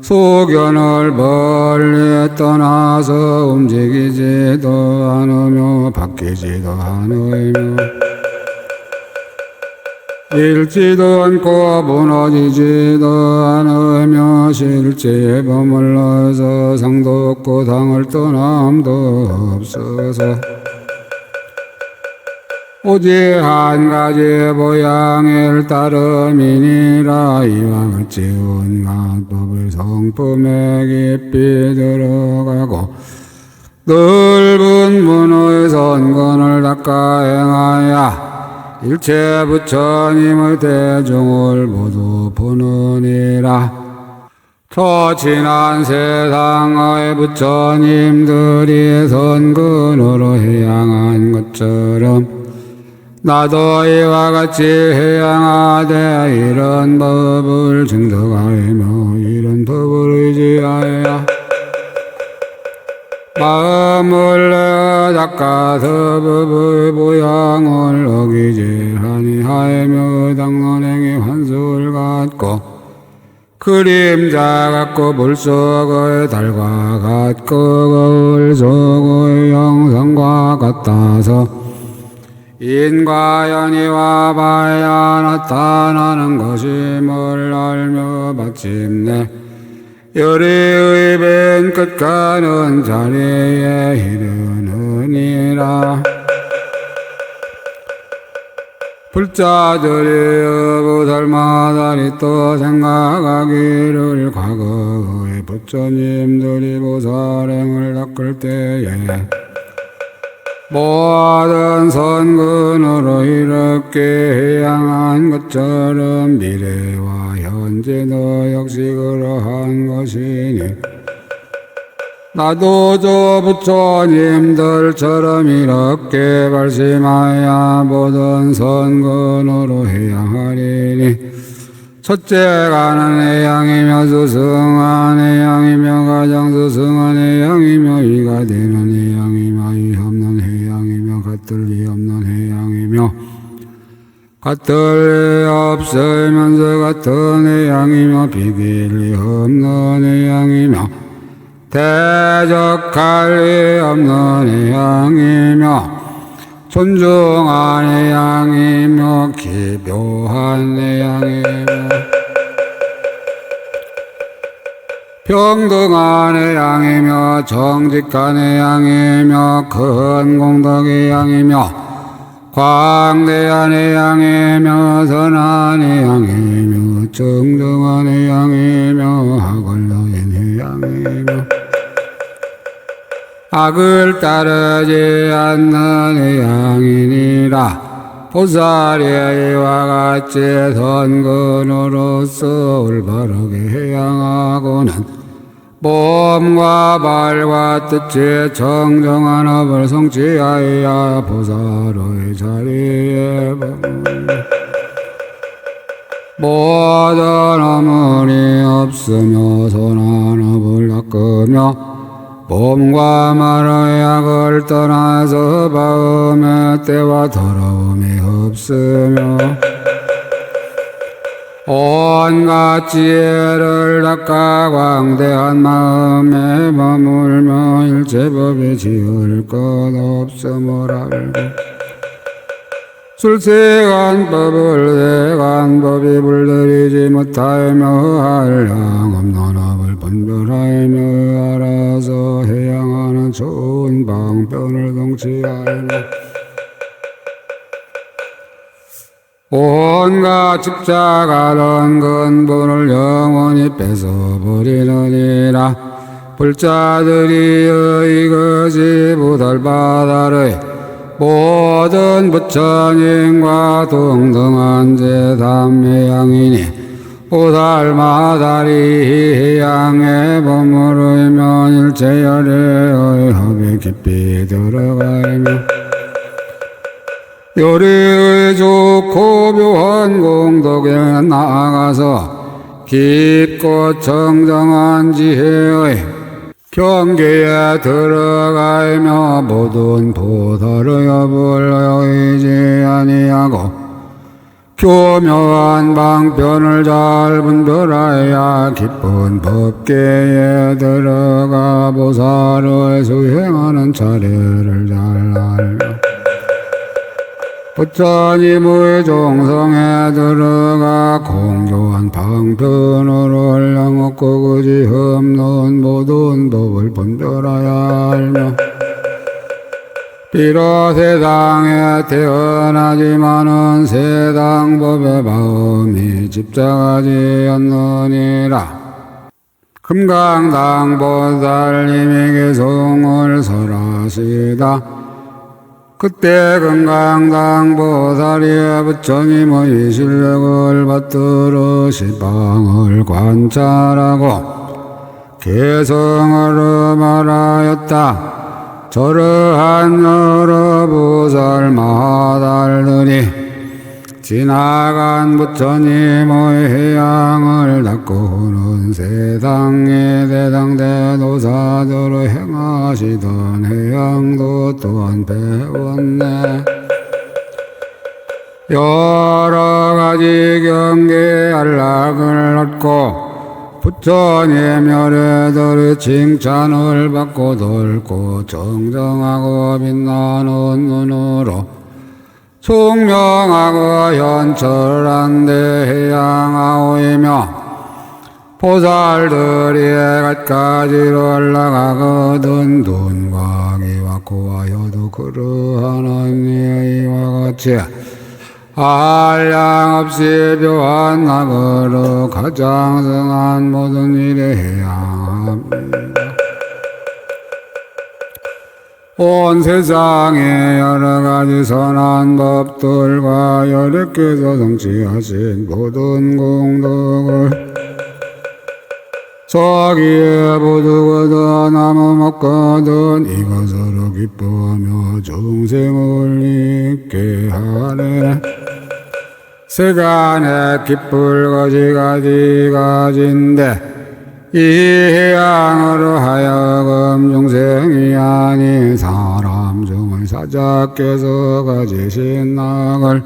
소견을 멀리 떠나서 움직이지도 않으며 바뀌지도 않으며 잃지도 않고 무너지지도 않으며 실제에 머물러서 상도 없고 당을 떠남도 없어서 오직 한 가지 모양을 따름이니라. 이와 같이 온갖 법을 성품에 깊이 들어가고 넓은 문의 선건을 닦아 행하여 일체 부처님의 대중을 모두 보느니라. 저 지난 세상의 부처님들이 선근으로 해양한 것처럼 나도 이와 같이 해양하되 이런 법을 증득하며 이런 법을 의지하여 마음을 내어 닦아서 법의 모양을 어기지 아니하며 당론행위 환수를 갖고 그림자 같고 물 속의 달과 같고 거울 속의 영성과 같아서 인과 연이와 봐야 나타나는 것임을 알며 마침내 열의의 맨 끝가는 자리에 이르느니라. 불자들이 보살마다리 또 생각하기를 과거의 부처님들이 보살행을 닦을 때에 모든 선근으로 이렇게 향한 것처럼 미래와 현재도 역시 그러한 것이니 나도 저 부처님들처럼 이렇게 발심하여 모든 선근으로 해양하리니 첫째가는 해양이며 수승한 해양이며 가장 수승한 해양이며 이가 되는 해양이며 이 없는 해양이며 같을리 없는 해양이며 같을리 없으면서 같은 해양이며 비길리 없는 해양이며 대적할 리 없는 해양이며 존중한 해양이며 기묘한 해양이며 평등한 해양이며 정직한 해양이며 큰 공덕의 해양이며 광대한 해양이며 선한 해양이며 정정한 해양이며 학을 여인 해양이며 악을 따르지 않는 해양이니라. 보살이 이와 같이 선근으로서 올바르게 해양하고는 몸과 발과 뜻이 정정한 업을 성취하여 보살의 자리에 모든 어물이 없으며 선한 업을 닦으며 몸과 말의 악을 떠나서 바음의 때와 더러움이 없으며 온갖 지혜를 닦아 광대한 마음에 머물며 일체법이 지을 것 없음을 알고 술세간법을 세간법이 물들이지 못하며 한량 없는 업을 분별하며 알아서 해양하는 좋은 방편을 성취하며 온갖 집착하던 근본을 영원히 뺏어버리느니라. 불자들이 이것이 보살바다의 모든 부처님과 동등한 제3해양이니 보살마다리 해양에 머무르며 일체열의 합에 깊이 들어가며 요리의 좋고 묘한 공덕에 나아가서 깊고 청정한 지혜의 경계에 들어가며 모든 보살의 업을 여의지 아니하고 교묘한 방편을 잘 분별하여 깊은 법계에 들어가 보살의 수행하는 차례를 잘 알며 부처님의 종성에 들어가 공교한 방편으로 한량없고 그지없는 모든 법을 분별하여 알며 비록 세상에 태어나지만은 세상법에 마음이 집착하지 않느니라. 금강당 보살님에게 송을 설하시다. 그때 금강당 보살이 부처님의 실력을 받들어 시방을 관찰하고 개성으로 말하였다. 저러한 여러 보살 마달들이 지나간 부처님의 해양을 닦고는 세상의 대상대도사들의 행하시던 해양도 또한 배웠네. 여러 가지 경계 안락을 얻고 부처님 열애들의 칭찬을 받고 넓고 정정하고 빛나는 눈으로 총명하고 현철한 데 해양하오이며 보살들이 갖가지로 올라가거든 눈과 귀와 코와 혀도 그러한 언니와 같이 한량 없이 묘한 낙으로 가장 성한 모든 일에 해양합니다. 온 세상에 여러가지 선한 법들과 여력께서 성취하신 모든 공덕을 자기의 보두거든 나무 먹거든 이것으로 기뻐하며 중생을 잊게 하네. 세간에 기쁠 것이 가지가지인데 이 해양으로 하여금 중생이 아닌 사람 중의 사자께서 가지신 낙을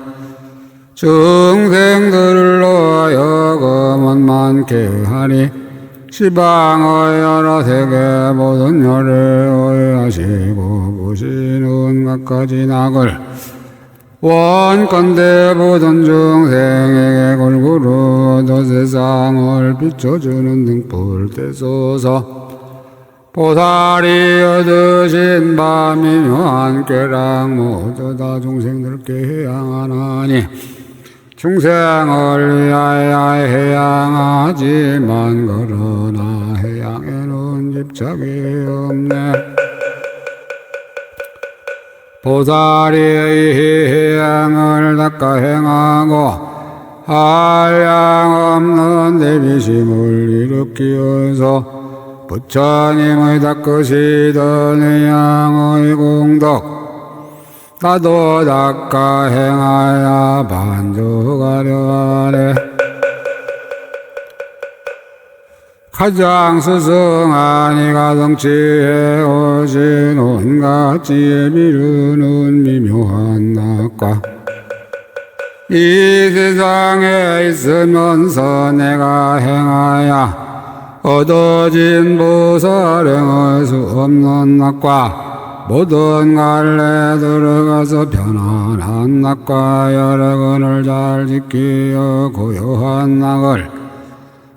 중생들로 하여금 원만케 하니 시방의 여러 세계 모든 열에 의하시고 보시는 갖가지 낙을 원컨대 모든 중생에게 골고루 도 세상을 비춰주는 등불 떼소서. 보살이 얻으신 밤이 묘한 꾀랑 모두 다 중생들께 해양하나니 중생을 위하여 해양하지만 그러나 해양에는 집착이 없네. 보살이 해양을 닦아 행하고 한량 없는 대비심을 일으키어서 부처님의 닦으시던 해양의 공덕 나도 닦아 행하여 반죽하려 하네. 가장 스승한 이가 성취해 오신 온갖 지혜 미루는 미묘한 낙과 이 세상에 있으면서 내가 행하여 얻어진 보살 행할 수 없는 낙과 모든 갈래 들어가서 편안한 낙과 여러 근을 잘 지키어 고요한 낙을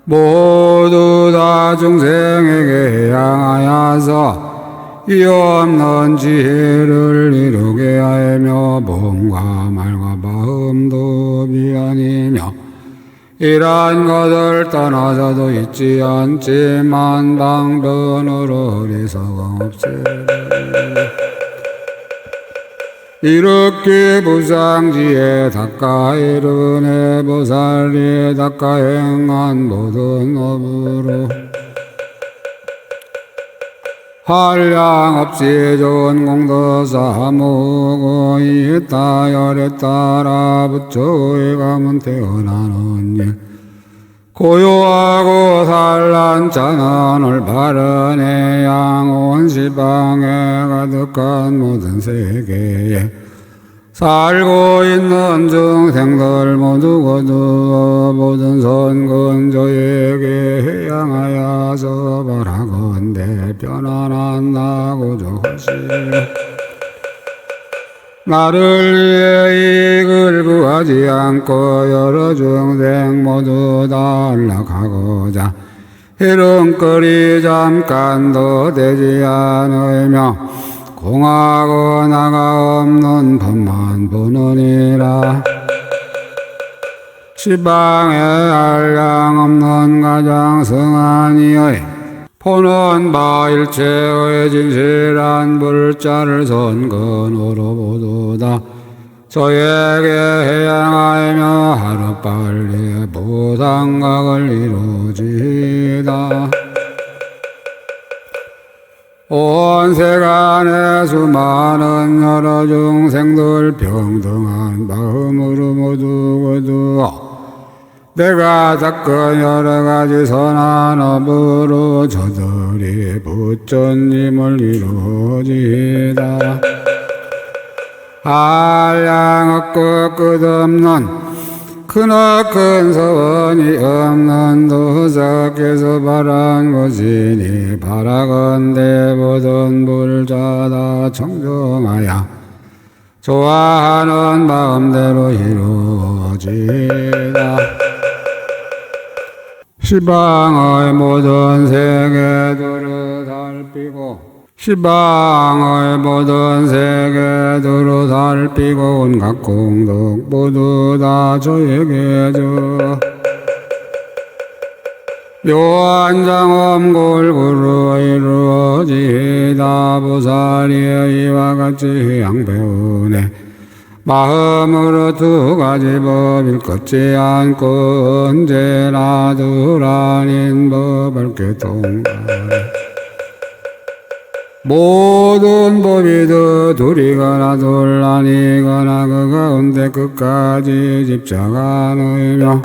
모두 다 중생에게 향하여서 이 없는 지혜를 이루게 하며 몸과 말과 마음도 비아니며 이러한 것을 떠나서도 잊지 않지만 방편으로 어리석음 없애리 이렇게 무상지에 닦아 이르네. 보살이 닦아 행한 모든 업으로 한량 없이 좋은 공덕 사모고 이에 따열에 따라 부처의 가문 태어나는 일 고요하고 산란찬한 올바른 양온 시방에 가득한 모든 세계에 살고 있는 중생들 모두 모든 선근조에게 해양하여서 바라건대 편안한 나고조하시오. 나를 위해 이익을 구하지 않고 여러 중생 모두 다 안락하고자 희롱거리 잠깐도 되지 않으며 공하고 나가 없는 법만 보느니라. 시방에 한량 없는 가장 성한이의 보는 바 일체의 진실한 불자를 선근으로 모두다 저에게 해양하며 하루빨리 보상각을 이루지다. 온 세간의 수많은 여러 중생들 평등한 마음으로 모두 내가 닦은 여러 가지 선한 업으로 저들이 부처님을 이루지다. 한량 없고 끝없는 크나큰 서원이 없는 도사께서 바란 것이니 바라건대 모든 불자다 청정하여 좋아하는 마음대로 이루어지다. 시방의 모든 세계들을 살피고 시방의 모든 세계들을 살피고 온갖 공덕 모두 다 저에게 줘. 묘한 장엄 골고루 이루어지다 보살이 이와 같이 양배우네. 마음으로 두 가지 법을 걷지 않고 언제나 둘 아닌 법을 교통하네. 모든 법이도 둘이거나 둘 아니거나 그 가운데 끝까지 집착하느며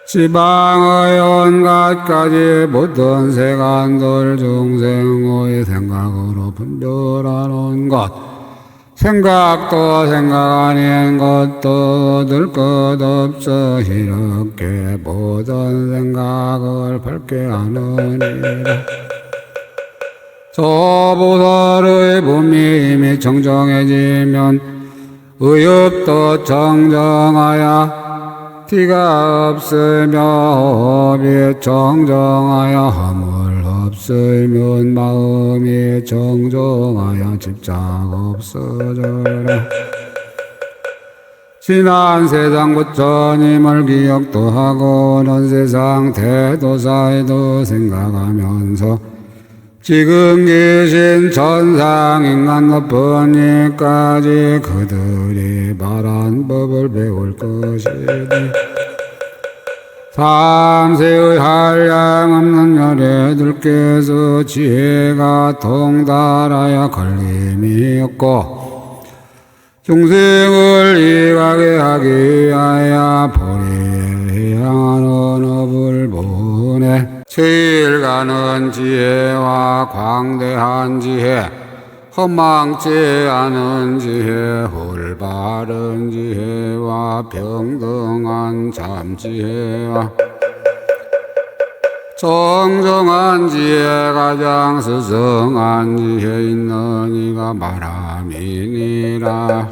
지방의 온갖 가지 모든 세간들 중생의 생각으로 분별하는 것, 생각도 생각 아닌 것도 얻을 것 없어 이렇게 모든 생각을 밝게 하느니라. 저 보살의 몸이 이미 정정해지면 의욕도 정정하여 티가 없으며 업이 정정하여 허물 없으면 마음이 정정하여 집착 없어져라. 지난 세상 부처님을 기억도 하고 온 세상 대도사에도 생각하면서 지금 계신 천상 인간 높은 이까지 그들이 말한 법을 배울 것이니 삼세의 한량 없는 열애들께서 지혜가 통달하여 걸림이 없고 중생을 이가게 하기 위하여 보리에 향하는 업을 보내 제일 가는 지혜와 광대한 지혜, 허망치 않은 지혜, 올바른 지혜와 평등한 참지혜와 정정한 지혜 가장 스승한 지혜 있는 이가 말함이니라.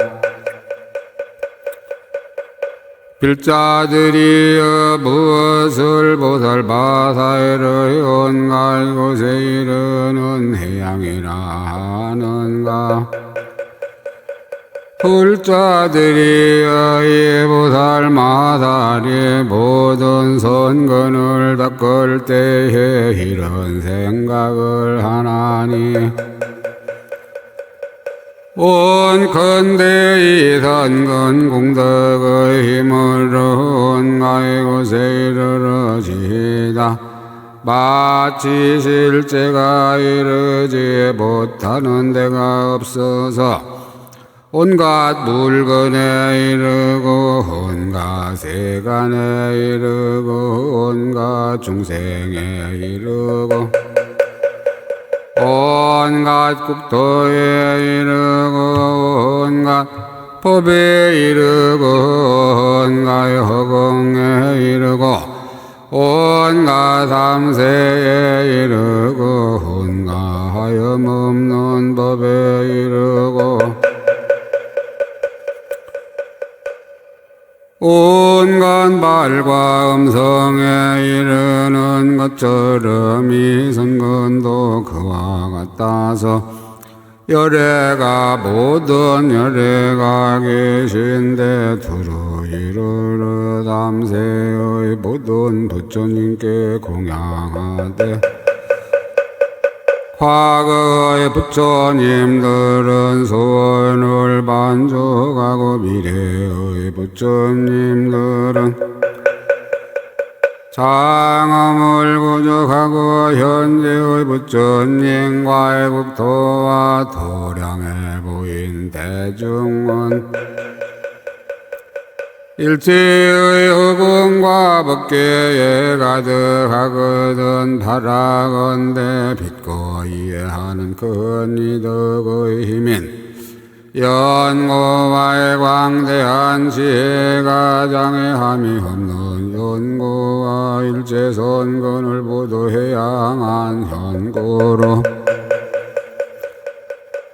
빌자들이 무엇을 보살바사이를 온갖 곳에 이르는 해양이라 하는가. 불자들이 이 보살마살이 모든 선근을 닦을 때에 이런 생각을 하나니 온 근대 이 선근 공덕의 힘으로 온갖 곳에 이르러지다. 마치 실제가 이르지 못하는 데가 없어서 온갖 물건에 이르고 온갖 세간에 이르고 온갖 중생에 이르고 온갖 국토에 이르고 온갖 법에 이르고 온갖 허공에 이르고 온갖 삼세에 이르고 온갖 하염없는 법에 이르고 온갖 말과 음성에 이르는 것처럼 이 선근도 그와 같아서 열애가 모든 열애가 계신데 두루 이르러 삼세의 모든 부처님께 공양하되 과거의 부처님들은 소원을 만족하고 미래의 부처님들은 장엄을 부족하고 현재의 부처님과의 국토와 도량해 보인 대중은 일체의 허공과 법계에 가득하거든 바라건대 빛고 이해하는 큰 이덕의 힘인 연고와의 광대한 지혜가 장애함이 없는 연고와 일체 선근을 모두 해양한 현고로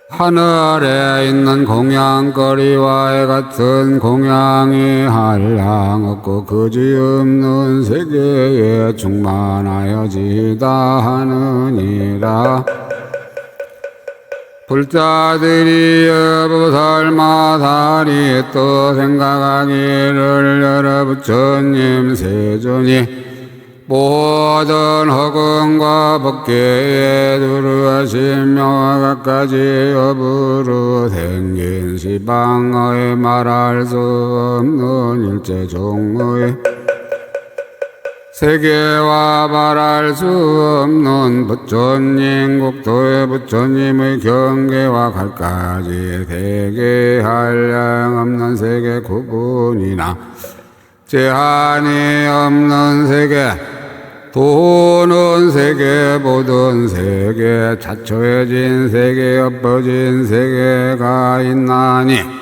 하늘에 있는 공양거리와 같은 공양이 한량 없고 그지없는 세계에 충만하여지다 하느니라. 불자들이 여보살마다리 또 생각하기를 여러 부처님 세존이 모든 허공과 법계에 두루하시며 갖가지 업으로 생긴 시방의 말할 수 없는 일체 종의 세계와 말할 수 없는 부처님 국토의 부처님의 경계와 갈까지 세계 한량 없는 세계 구분이나 제한이 없는 세계 도는 세계 모든 세계 자초해진 세계 엎어진 세계가 있나니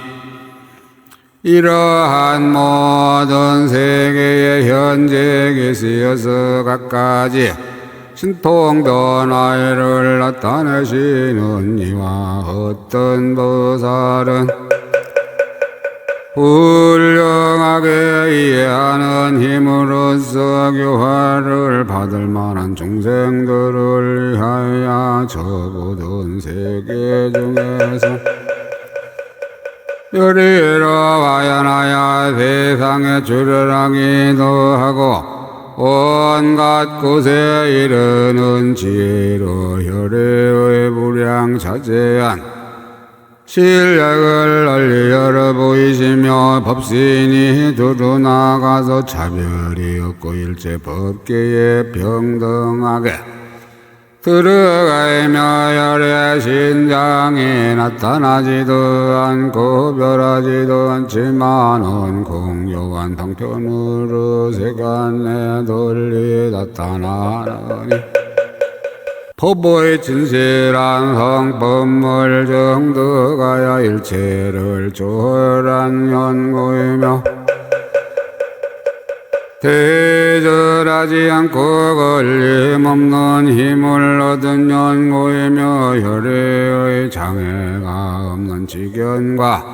이러한 모든 세계에 현재 계시어서 갖가지 신통변화를 나타내시는 이와 어떤 보살은 훌륭하게 이해하는 힘으로써 교화를 받을 만한 중생들을 위하여 저 모든 세계 중에서 요리로 와연하여 세상에 출현하기도 하고 온갖 곳에 이르는 지혜로 혈의의 무량자재한 실력을 널리 열어 보이시며 법신이 두루나가서 차별이 없고 일체 법계에 평등하게 들어가며 열의 신장이 나타나지도 않고 별하지도 않지만은 공요한 방편으로 세간에 널리 나타나느니 법의 진실한 성법물 정득하여 일체를 초월한 연고이며 대절하지 않고 걸림없는 힘을 얻은 연고이며 혈의의 장애가 없는 지견과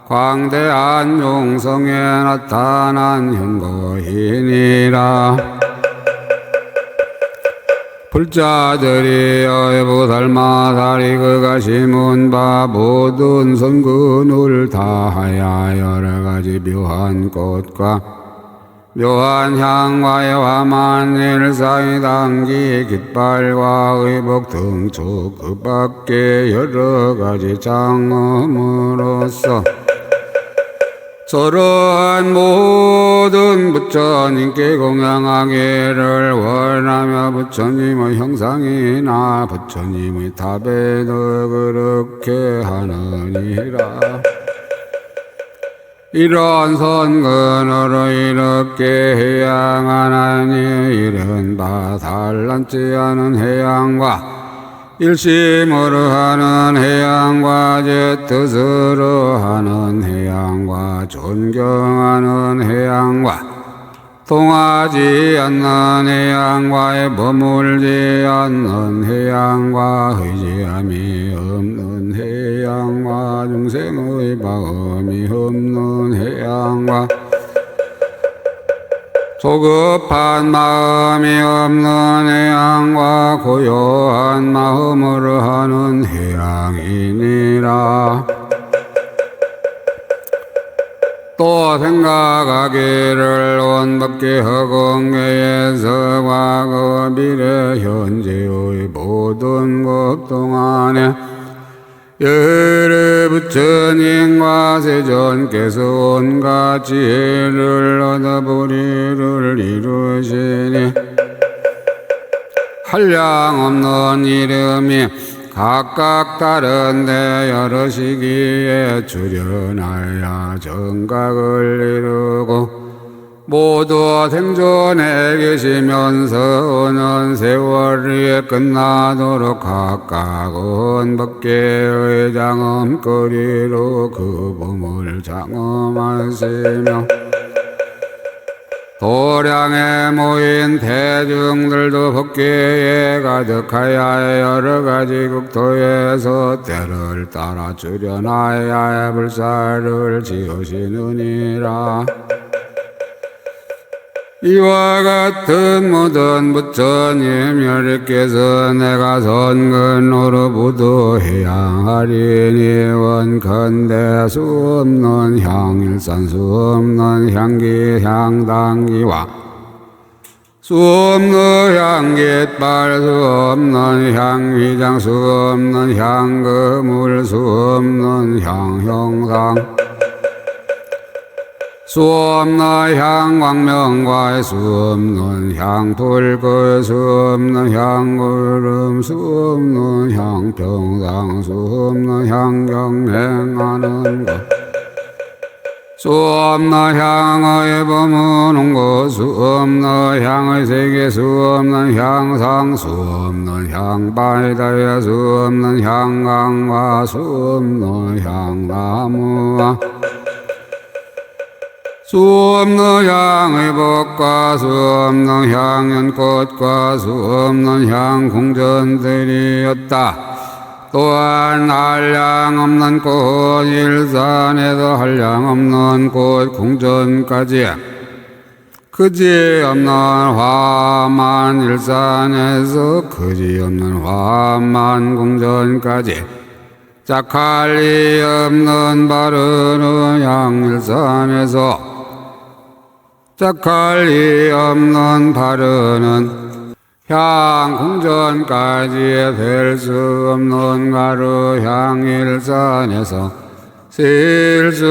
광대한 용성에 나타난 현고이니라. 불자들이 여보살마다리 그가 심은 바 모든 선근을 다하여 여러가지 묘한 꽃과 묘한 향과의 화만 일사의 당기 깃발과 의복 등촉 그 밖에 여러가지 장엄으로써 저러한 모든 부처님께 공양하기를 원하며 부처님의 형상이나 부처님의 탑에도 그렇게 하느니라. 이런 선근으로 이렇게 해양하나니 이른 바 달란치 않은 해양과 일심으로 하는 해양과 제 뜻으로 하는 해양과 존경하는 해양과 통하지 않는 해양과에 머물지 않는 해양과 의지함이 없는 해양과 중생의 마음이 없는 해양과 소급한 마음이 없는 해양과 고요한 마음으로 하는 해양이니라. 또 생각하기를 온 법계 허공계에서 과거 미래 현재의 모든 것 동안에 여러 부처님과 세존께서 온갖 지혜를 얻어보리를 이루시니 한량없는 이름이 각각 다른데 여러 시기에 출현하여 정각을 이루고 모두 생존해 계시면서 오는 세월 위에 끝나도록 각각 온 법계의 장엄거리로 그 법을 장엄하시며 도량에 모인 대중들도 법계에 가득하여 여러가지 국토에서 때를 따라 출현하여 불사를 지으시느니라. 이와 같은 모든 부처님 여리께서 내가 선근으로 부도해양하리니 원컨대 수 없는 향일산 수 없는 향기 향당기와 수 없는 향깃발 수 없는 향위장 수 없는 향그물 수 없는 향형상 수 없는 향광명과 수 없는 향불그 수 없는 향구름 수 없는 향평상 수 없는 향경행하는 것 수 없는 향의 범은 곳 수 없는 향의 세계 수 없는 향상 수 없는 향바이다야 수 없는 향강과 수 없는 향나무와 수 없는 향의 법과 수 없는 향연꽃과 수 없는 향궁전들이었다. 또한 한량 없는 꽃 일산에서 한량 없는 꽃 궁전까지 그지 없는 화만 일산에서 그지 없는 화만 궁전까지 짝할리 없는 바르는 향일산에서 짝할리 없는 바르는 향궁전까지 될 수 없는 가루 향일산에서 셀 수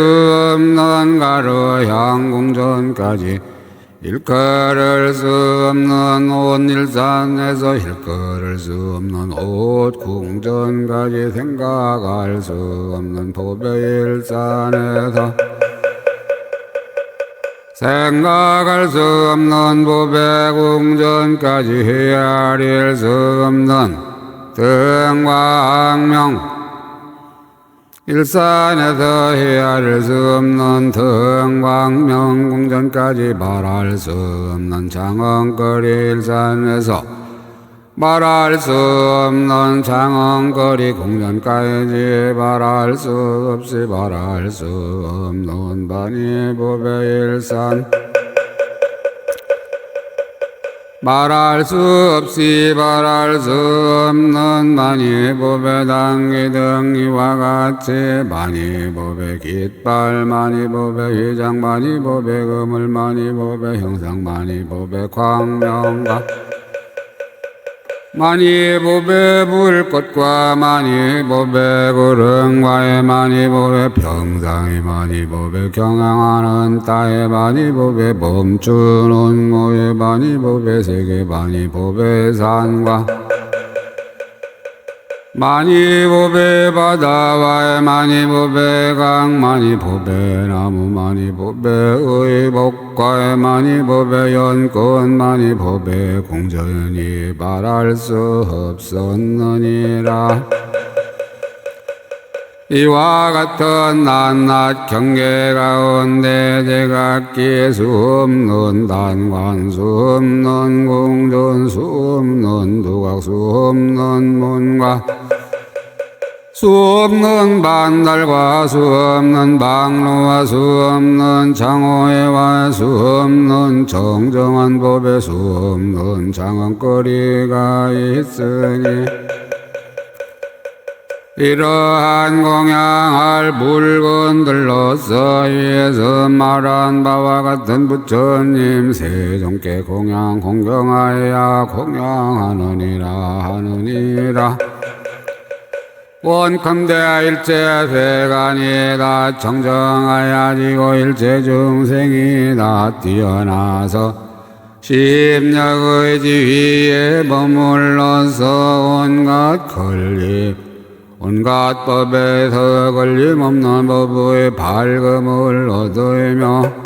없는 가루 향궁전까지 일컬을 수 없는 옷일산에서 일컬을 수 없는 옷궁전까지 생각할 수 없는 보배일산에서 생각할 수 없는 보배궁전까지 헤아릴 수 없는 등광명 일산에서 헤아릴 수 없는 등광명궁전까지 말할 수 없는 장엄거리 일산에서 말할 수 없는 장엄거리 궁전까지 말할 수 없이 말할 수 없는 반이보배일산 말할 수 없이 말할 수 없는 만이보배 당기 등 이와 같이 만이보배 깃발 만이보배 휘장 만이보배 그물 만이보배 형상 만이보배 광명과 만이보배 불꽃과 만이보배 구름과의 만이보배 평상의 만이보배 경향하는 따의 만이보배 멈추는 모의 만이보배 세계 만이보배 산과 만이보배 바다와의 만이보배 강 만이보배 나무 만이보배 의복과의 만이보배 연꽃 만이보배 공전이 말할 수 없었느니라. 이와 같은 낱낱 경계 가운데 제각기 수 없는 단관 수 없는 궁전 수 없는 두각 수 없는 문과 수 없는 반달과 수 없는 방로와 수 없는 장호회와 수 없는 정정한 법에 수 없는 장엄거리가 있으니 이러한 공양할 물건들로서 위에서 말한 바와 같은 부처님 세종께 공양 공경하여야 공양하느니라. 원컨대 일체 세간이 다 청정하여지고 일체 중생이 다 뛰어나서 십력의 지위에 머물러서 온갖 걸림 온갖 법에서 걸림없는 법의 밝음을 얻으며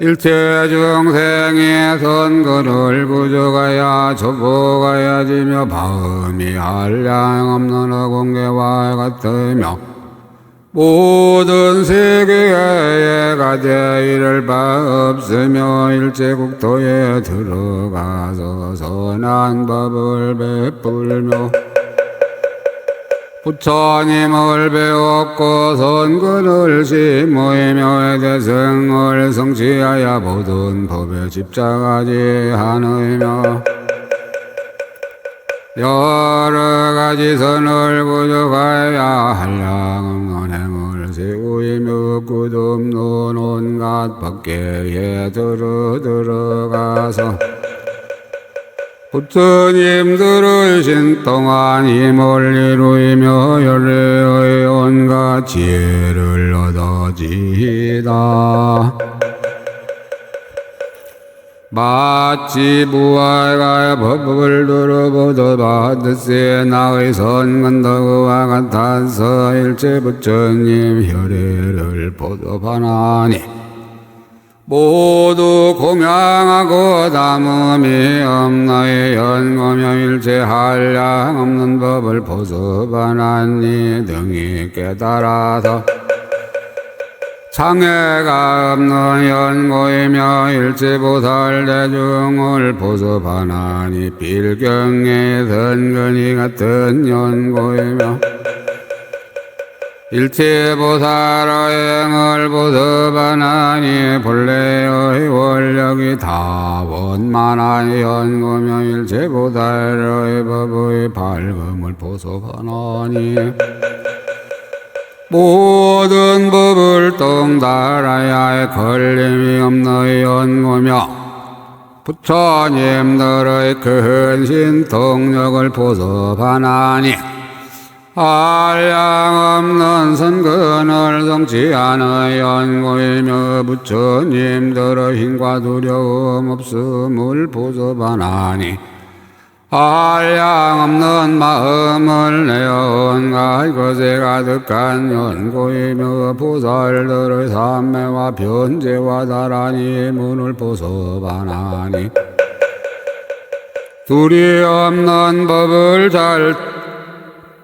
일체 중생의 선거를 구족하여 조복하여지며 마음이 한량없는 공개와 같으며 모든 세계에 가되 이를 바 없으며 일체 국토에 들어가서 선한 법을 베풀며 부처님을 배웠고 선근을 심모이며 대승을 성취하여 모든 법에 집착하지 않으며 여러 가지 선을 구족하여 한량 없는 행을 세우이며 끝없는 온갖 법계에 들어가서 부처님들의 신동안 힘을 이루이며 열애의 온갖 지혜를 얻어지이다. 마치 무아가 법을 들어보도 받으세 나의 선근덕과 같아서 일체 부처님 혈애를 보도하나니 모두 공양하고 담음이 없나의 연고며 일체 한량 없는 법을 보습하나니 등이 깨달아서 장애가 없는 연고이며 일체보살 대중을 보습하나니 빌경의 선근이 같은 연고이며 일체보살의 행을 보습하나니 본래의 원력이 다원만한 연고며 일체보살의 법의 밝음을 보습하나니 모든 법을 통달하여 걸림이 없는 연고며 부처님들의 큰 신통력을 보습하나니 한량 없는 선근을 성취하는 연고이며 부처님들의 힘과 두려움 없음을 보습하나니 한량 없는 마음을 내어 온갖 것에 가득한 연고이며 보살들의 삼매와 변제와 다란히 문을 보습하나니 둘이 없는 법을 잘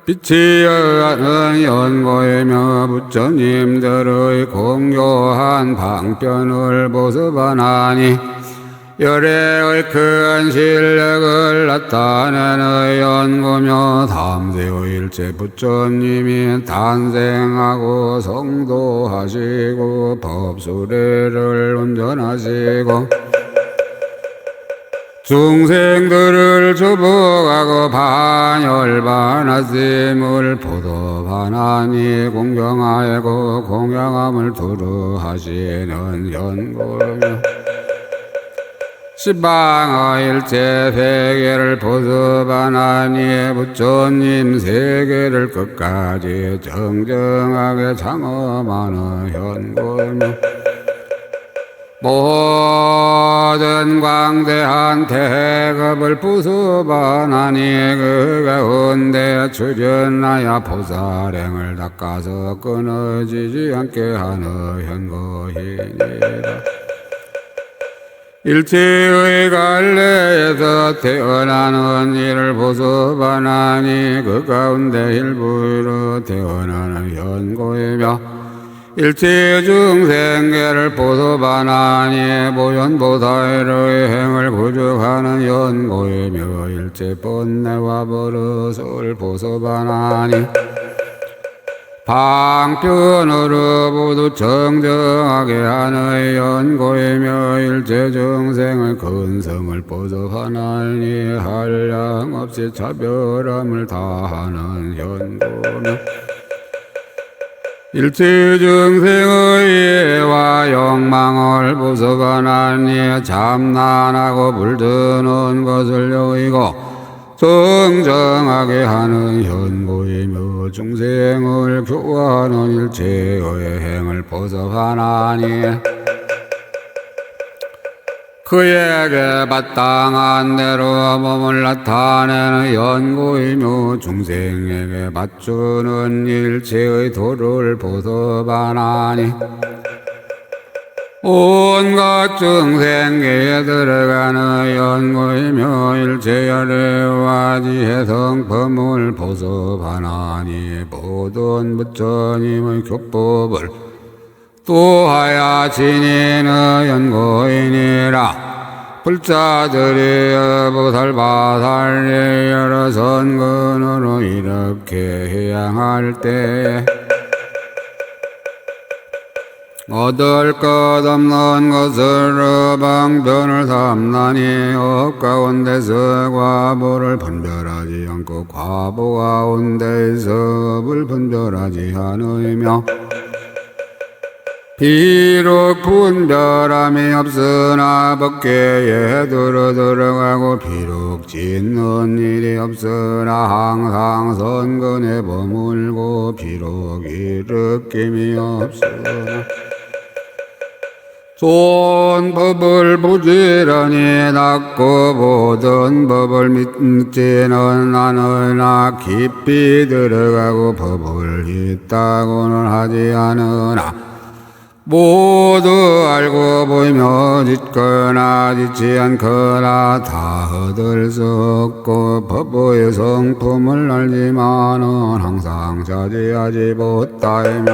비치하는 연고이며 부처님들의 공교한 방편을 보습하나니 열애의 큰 실력을 나타내는 연고며 담세의 일체 부처님이 탄생하고 성도하시고 법수레를 운전하시고 중생들을 주복하고 반열반하심을 보도하나니 공경하고 공양함을 두루 하시는 연고며 시방의 일체 세계를 보습하나니 부처님 세계를 끝까지 정정하게 장엄하는 현고며 모든 광대한 대급을 보습하나니 그 가운데 출현하여 보살행을 닦아서 끊어지지 않게 하는 현고이니라. 일체의 갈래에서 태어나는 일을 보습하나니 그 가운데 일부로 태어나는 현고이며 일체 중생계를 보습하나니 보현보살의 행을 구축하는 연고이며 일체 본내와 버릇을 보습하나니 방편으로 모두 정정하게 하는 연고이며 일체 중생의 근성을 보습하나니 한량 없이 차별함을 다하는 연고며 일체 중생의 이해와 욕망을 보습하나니 참난하고 불드는 것을 여기고 정정하게 하는 현고이며 중생을 교화하는 일체의 행을 보습하나니 그에게 마땅한 대로 몸을 나타내는 연고이며 중생에게 맞추는 일체의 도를 보습하나니 온갖 중생계에 들어가는 연고이며 일체 열애와 지혜 성품을 보습하나니 모든 부처님의 교법을 또하여 지니는 연고이니라. 불자들이 보살바살의 여러 선근으로 이렇게 향할 때에 얻을 것 없는 것으로 방편을 삼나니 업가운데서 과보를 분별하지 않고 과보 가운데서 을 분별하지 않으며 비록 분별함이 없으나 법계에 들어가고 비록 짓는 일이 없으나 항상 선근에 머물고 비록 일으킴이 없으나 좋은 법을 부지런히 닦고 모든 법을 믿지는 않으나 깊이 들어가고 법을 있다고는 하지 않으나 모두 알고 보이며 짓거나 짓지 않거나 다 얻을 수 없고 법의 성품을 알지만은 항상 자제하지 못하며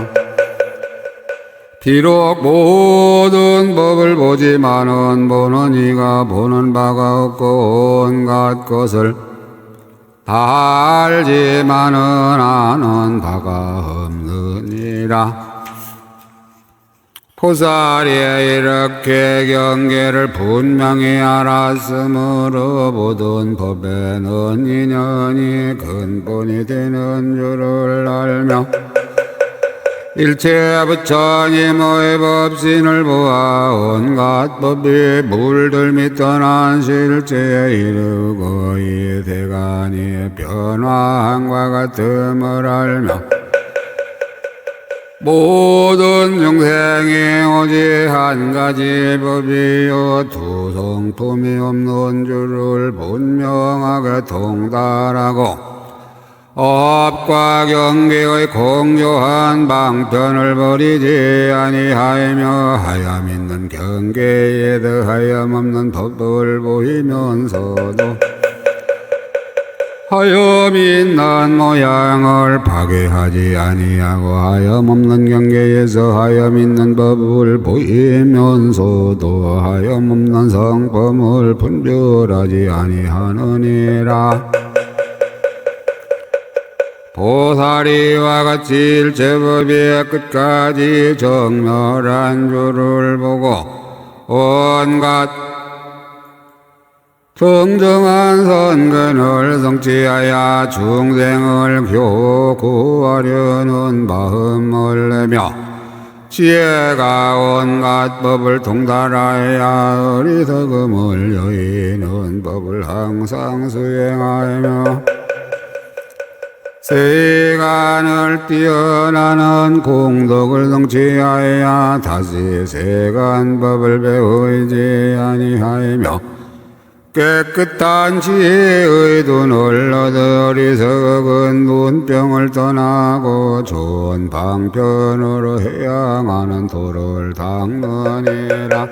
비록 모든 법을 보지만은 보는 이가 보는 바가 없고 온갖 것을 다 알지만은 아는 바가 없느니라. 보살이 이렇게 경계를 분명히 알았으므로 모든 법에는 인연이 근본이 되는 줄을 알며 일체 부처님의 법신을 보아 온갖 법이 물들미 떠난 실제에 이르고 이 대간이 변화함과 같음을 알며 모든 중생이 오직 한 가지 법이요 두 성품이 없는 줄을 분명하게 통달하고 업과 경계의 공조한 방편을 버리지 아니하며 하염 있는 경계에 더하염 없는 법을 보이면서도 하염 있는 모양을 파괴하지 아니하고 하염 없는 경계에서 하염 있는 법을 보이면서도 하염 없는 성품을 분별하지 아니하느니라. 보살이 이와 같이 일체법의 끝까지 정멸한 줄을 보고 온갖 정정한 선근을 성취하여 중생을 겨우 구하려는 마음을 내며 지혜가 온갖 법을 통달하여 어리석음을 여의는 법을 항상 수행하며 세간을 뛰어나는 공덕을 성취하여 다시 세간법을 배우지 아니하며 깨끗한 지혜의 눈을 얻어 어리석은 눈병을 떠나고 좋은 방편으로 향하는 도를 닦느니라.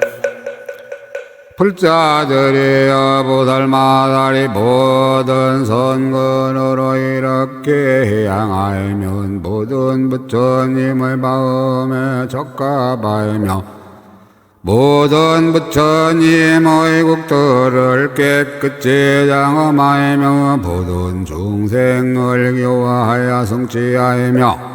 불자들이여 보살마살이 모든 선근으로 이렇게 향하면 모든 부처님의 마음에 적합하며 모든 부처님의 국토를 깨끗이 장엄하며 모든 중생을 교화하여 성취하며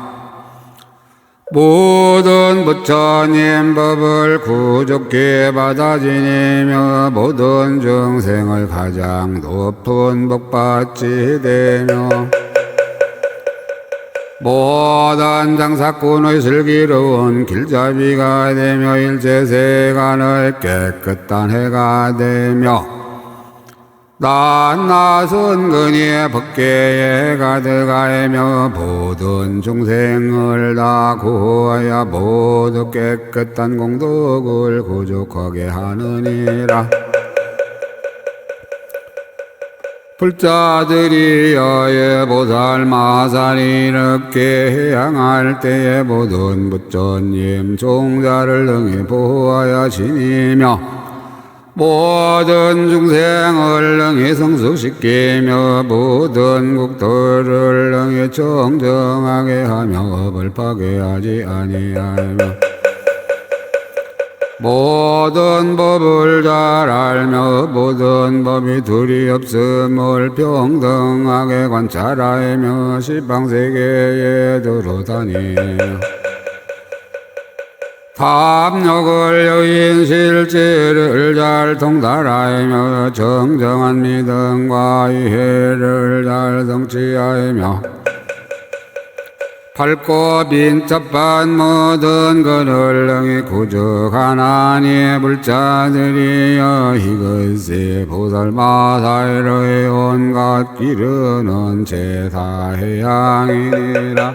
모든 부처님 법을 구족히 받아 지니며 모든 중생을 가장 높은 복받치 되며 모든 장사꾼의 슬기로운 길잡이가 되며 일체 세간의 깨끗한 해가 되며 낱낱선근이 법계에 가득하며 모든 중생을 다 구하여 모두 깨끗한 공덕을 구족하게 하느니라. 불자들이여 보살마살이 이렇게 향할 때에 모든 부처님 종자를 능히 보호하여 지니며 모든 중생을 능히 성숙시키며 모든 국토를 능히 정정하게 하며 업을 파괴하지 아니하며 모든 법을 잘 알며 모든 법이 둘이 없음을 평등하게 관찰하며 시방세계에 들어다니 탐욕을 여인 실질을 잘 통달하며 정정한 믿음과 이해를 잘 성취하며 밝고 빈첩한 모든 그를 능히 구적 하나님의 불자들이여 이것이 보살마사일의 온갖 기르는 제사해양이니라.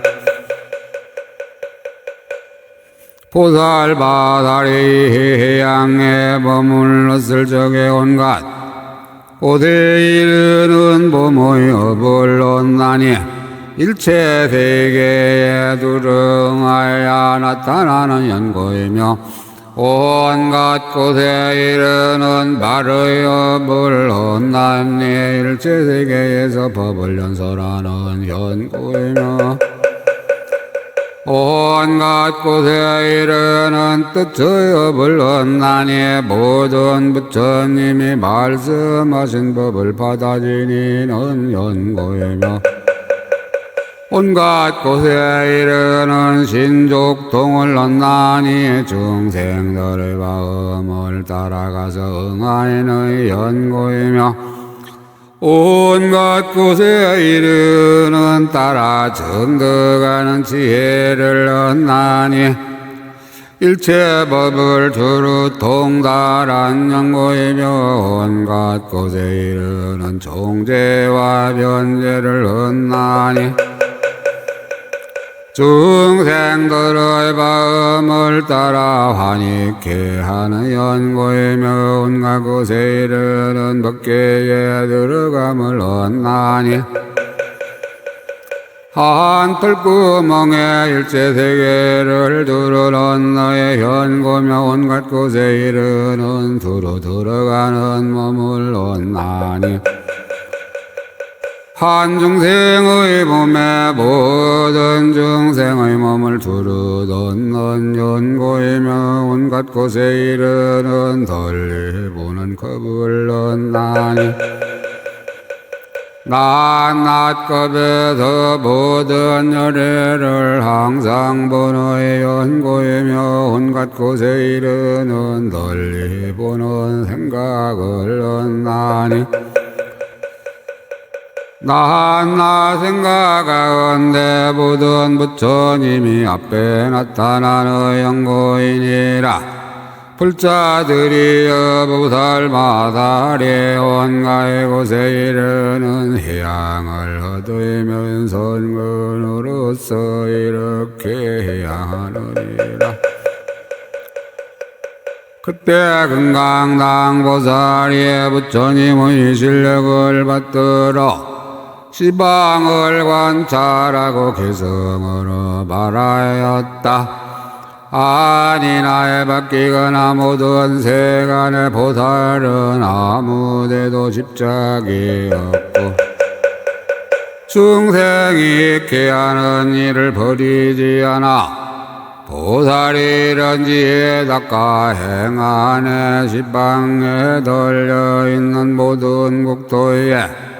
보살바다리 해양에 머물렀을 적에 온갖 곳에 이르는 보모의 업을 얻나니 일체 세계에 두릉하여 나타나는 연고이며 온갖 곳에 이르는 바르의 업을 얻나니 일체 세계에서 법을 연설하는 연고이며 온갖 곳에 이르는 뜻의 업을 얻나니 모든 부처님이 말씀하신 법을 받아지니는 연고이며 온갖 곳에 이르는 신족통을 얻나니 중생들의 마음을 따라가서 응하는 연고이며 온갖 곳에 이르는 따라 정득하는 지혜를 얻나니 일체 법을 두루 통달한 연고이며 온갖 곳에 이르는 종제와 변제를 얻나니 중생들의 마음을 따라 환희케 하는 연고이며 온갖 곳에 이르는 법계에 들어감을 얻나니 한 털구멍에 일체 세계를 두루는 너의 연고며 온갖 곳에 이르는 두루 들어가는 몸을 얻나니 한 중생의 몸에 모든 중생의 몸을 두루 넣는 연고이며 온갖 곳에 이르는 덜리 보는 겁을 얻나니 낱낱겁에서 모든 열애를 항상 보는 연고이며 온갖 곳에 이르는 널리 보는 생각을 얻나니 낱낱 생각하건대 모든 부처님이 앞에 나타나는 연고이니라. 불자들이여 보살마다리 온갖 곳에 이르는 해양을 얻으면 선근으로서 이렇게 해양하느니라. 그때 금강당 보살이 부처님의 실력을 받들어 시방을 관찰하고 개성으로 말하였다. 아니 나에 바뀌거나 모든 세간의 보살은 아무데도 집착이 없고 중생이 깨하는 일을 버리지 않아 보살이 이런 지혜 닦아 행하네. 시방에 덜려있는 모든 국토에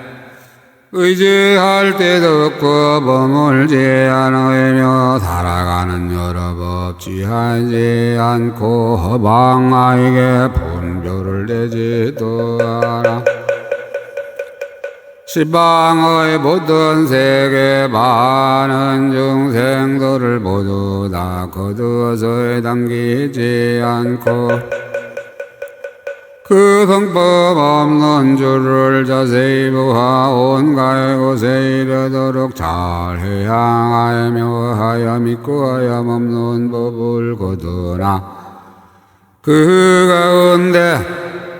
의지할 때도 없고 머물지 않으며 살아가는 여러 법 취하지 않고 허방아에게 분별을 내지도 않아. 시방의 모든 세계 많은 중생들을 모두 다 거두어서 당기지 않고 그 성법 없는 줄을 자세히 보아 온갖 곳에 이르도록 잘 해양하며 하여 믿고 하염없는 법을 거두나 그 가운데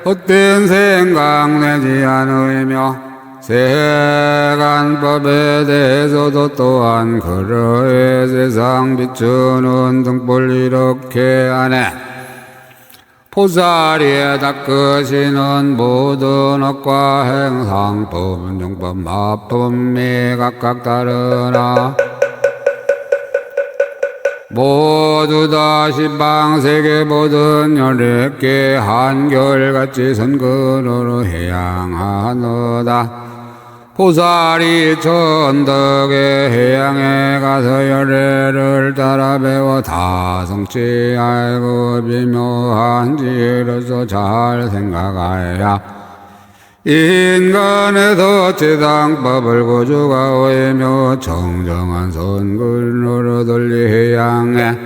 헛된 생각 내지 않으며 세간법에 대해서도 또한 그러해 세상 비추는 등불 이렇게 하네. 보살이 닦으시는 모든 업과 행상법, 용법, 마품이 각각 다르나 모두 다 십방세계 모든 18개 한결같이 선근으로 해양하노다. 보살이 천덕의 해양에 가서 열애를 따라 배워 다성치 알고 비묘한 지혜로서 잘 생각하야 인간에서 지상법을 고주가 오이며 정정한 선근으로 돌리 해양에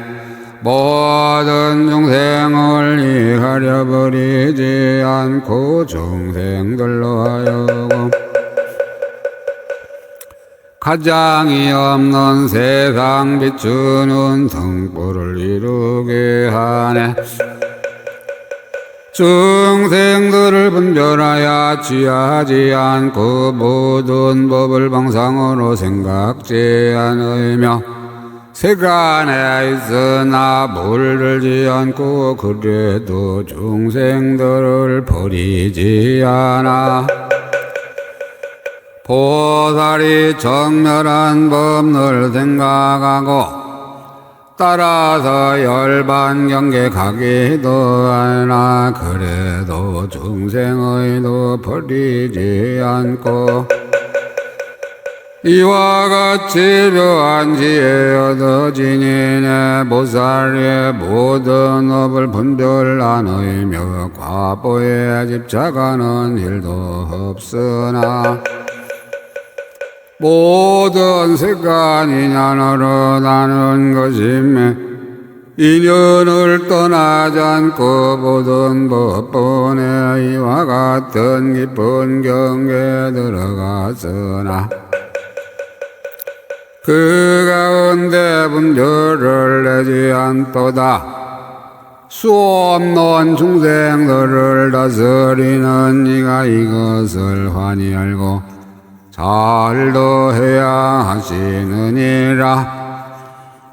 모든 중생을 이하려 버리지 않고 중생들로 하여금 가장이 없는 세상 비추는 등불을 이루게 하네. 중생들을 분별하여 취하지 않고 모든 법을 방상으로 생각지 않으며 세간에 있으나 물들지 않고 그래도 중생들을 버리지 않아. 보살이 정멸한 법을 생각하고 따라서 열반경계하기도 하나 그래도 중생의도 버리지 않고 이와 같이 묘한 지혜 얻어지니네. 보살의 모든 업을 분별 안 하며 과보에 집착하는 일도 없으나 모든 색간 인연으로 나는 것이며 인연을 떠나지 않고 모든 법본에 이와 같은 깊은 경계에 들어갔으나 그 가운데 분별을 내지 않도다. 수 없는 중생들을 다스리는 이가 이것을 환히 알고 잘도 해야 하시느니라.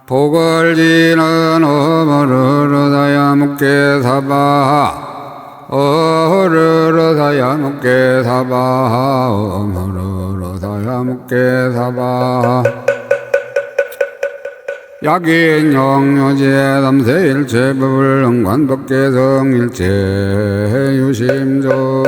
복을 지는 어르르다야 묵게 사바 어르르다야 묵게 사바 어르르다야 묵게 사바 약인 영유제 담세일체 불응관법계성일체 유심조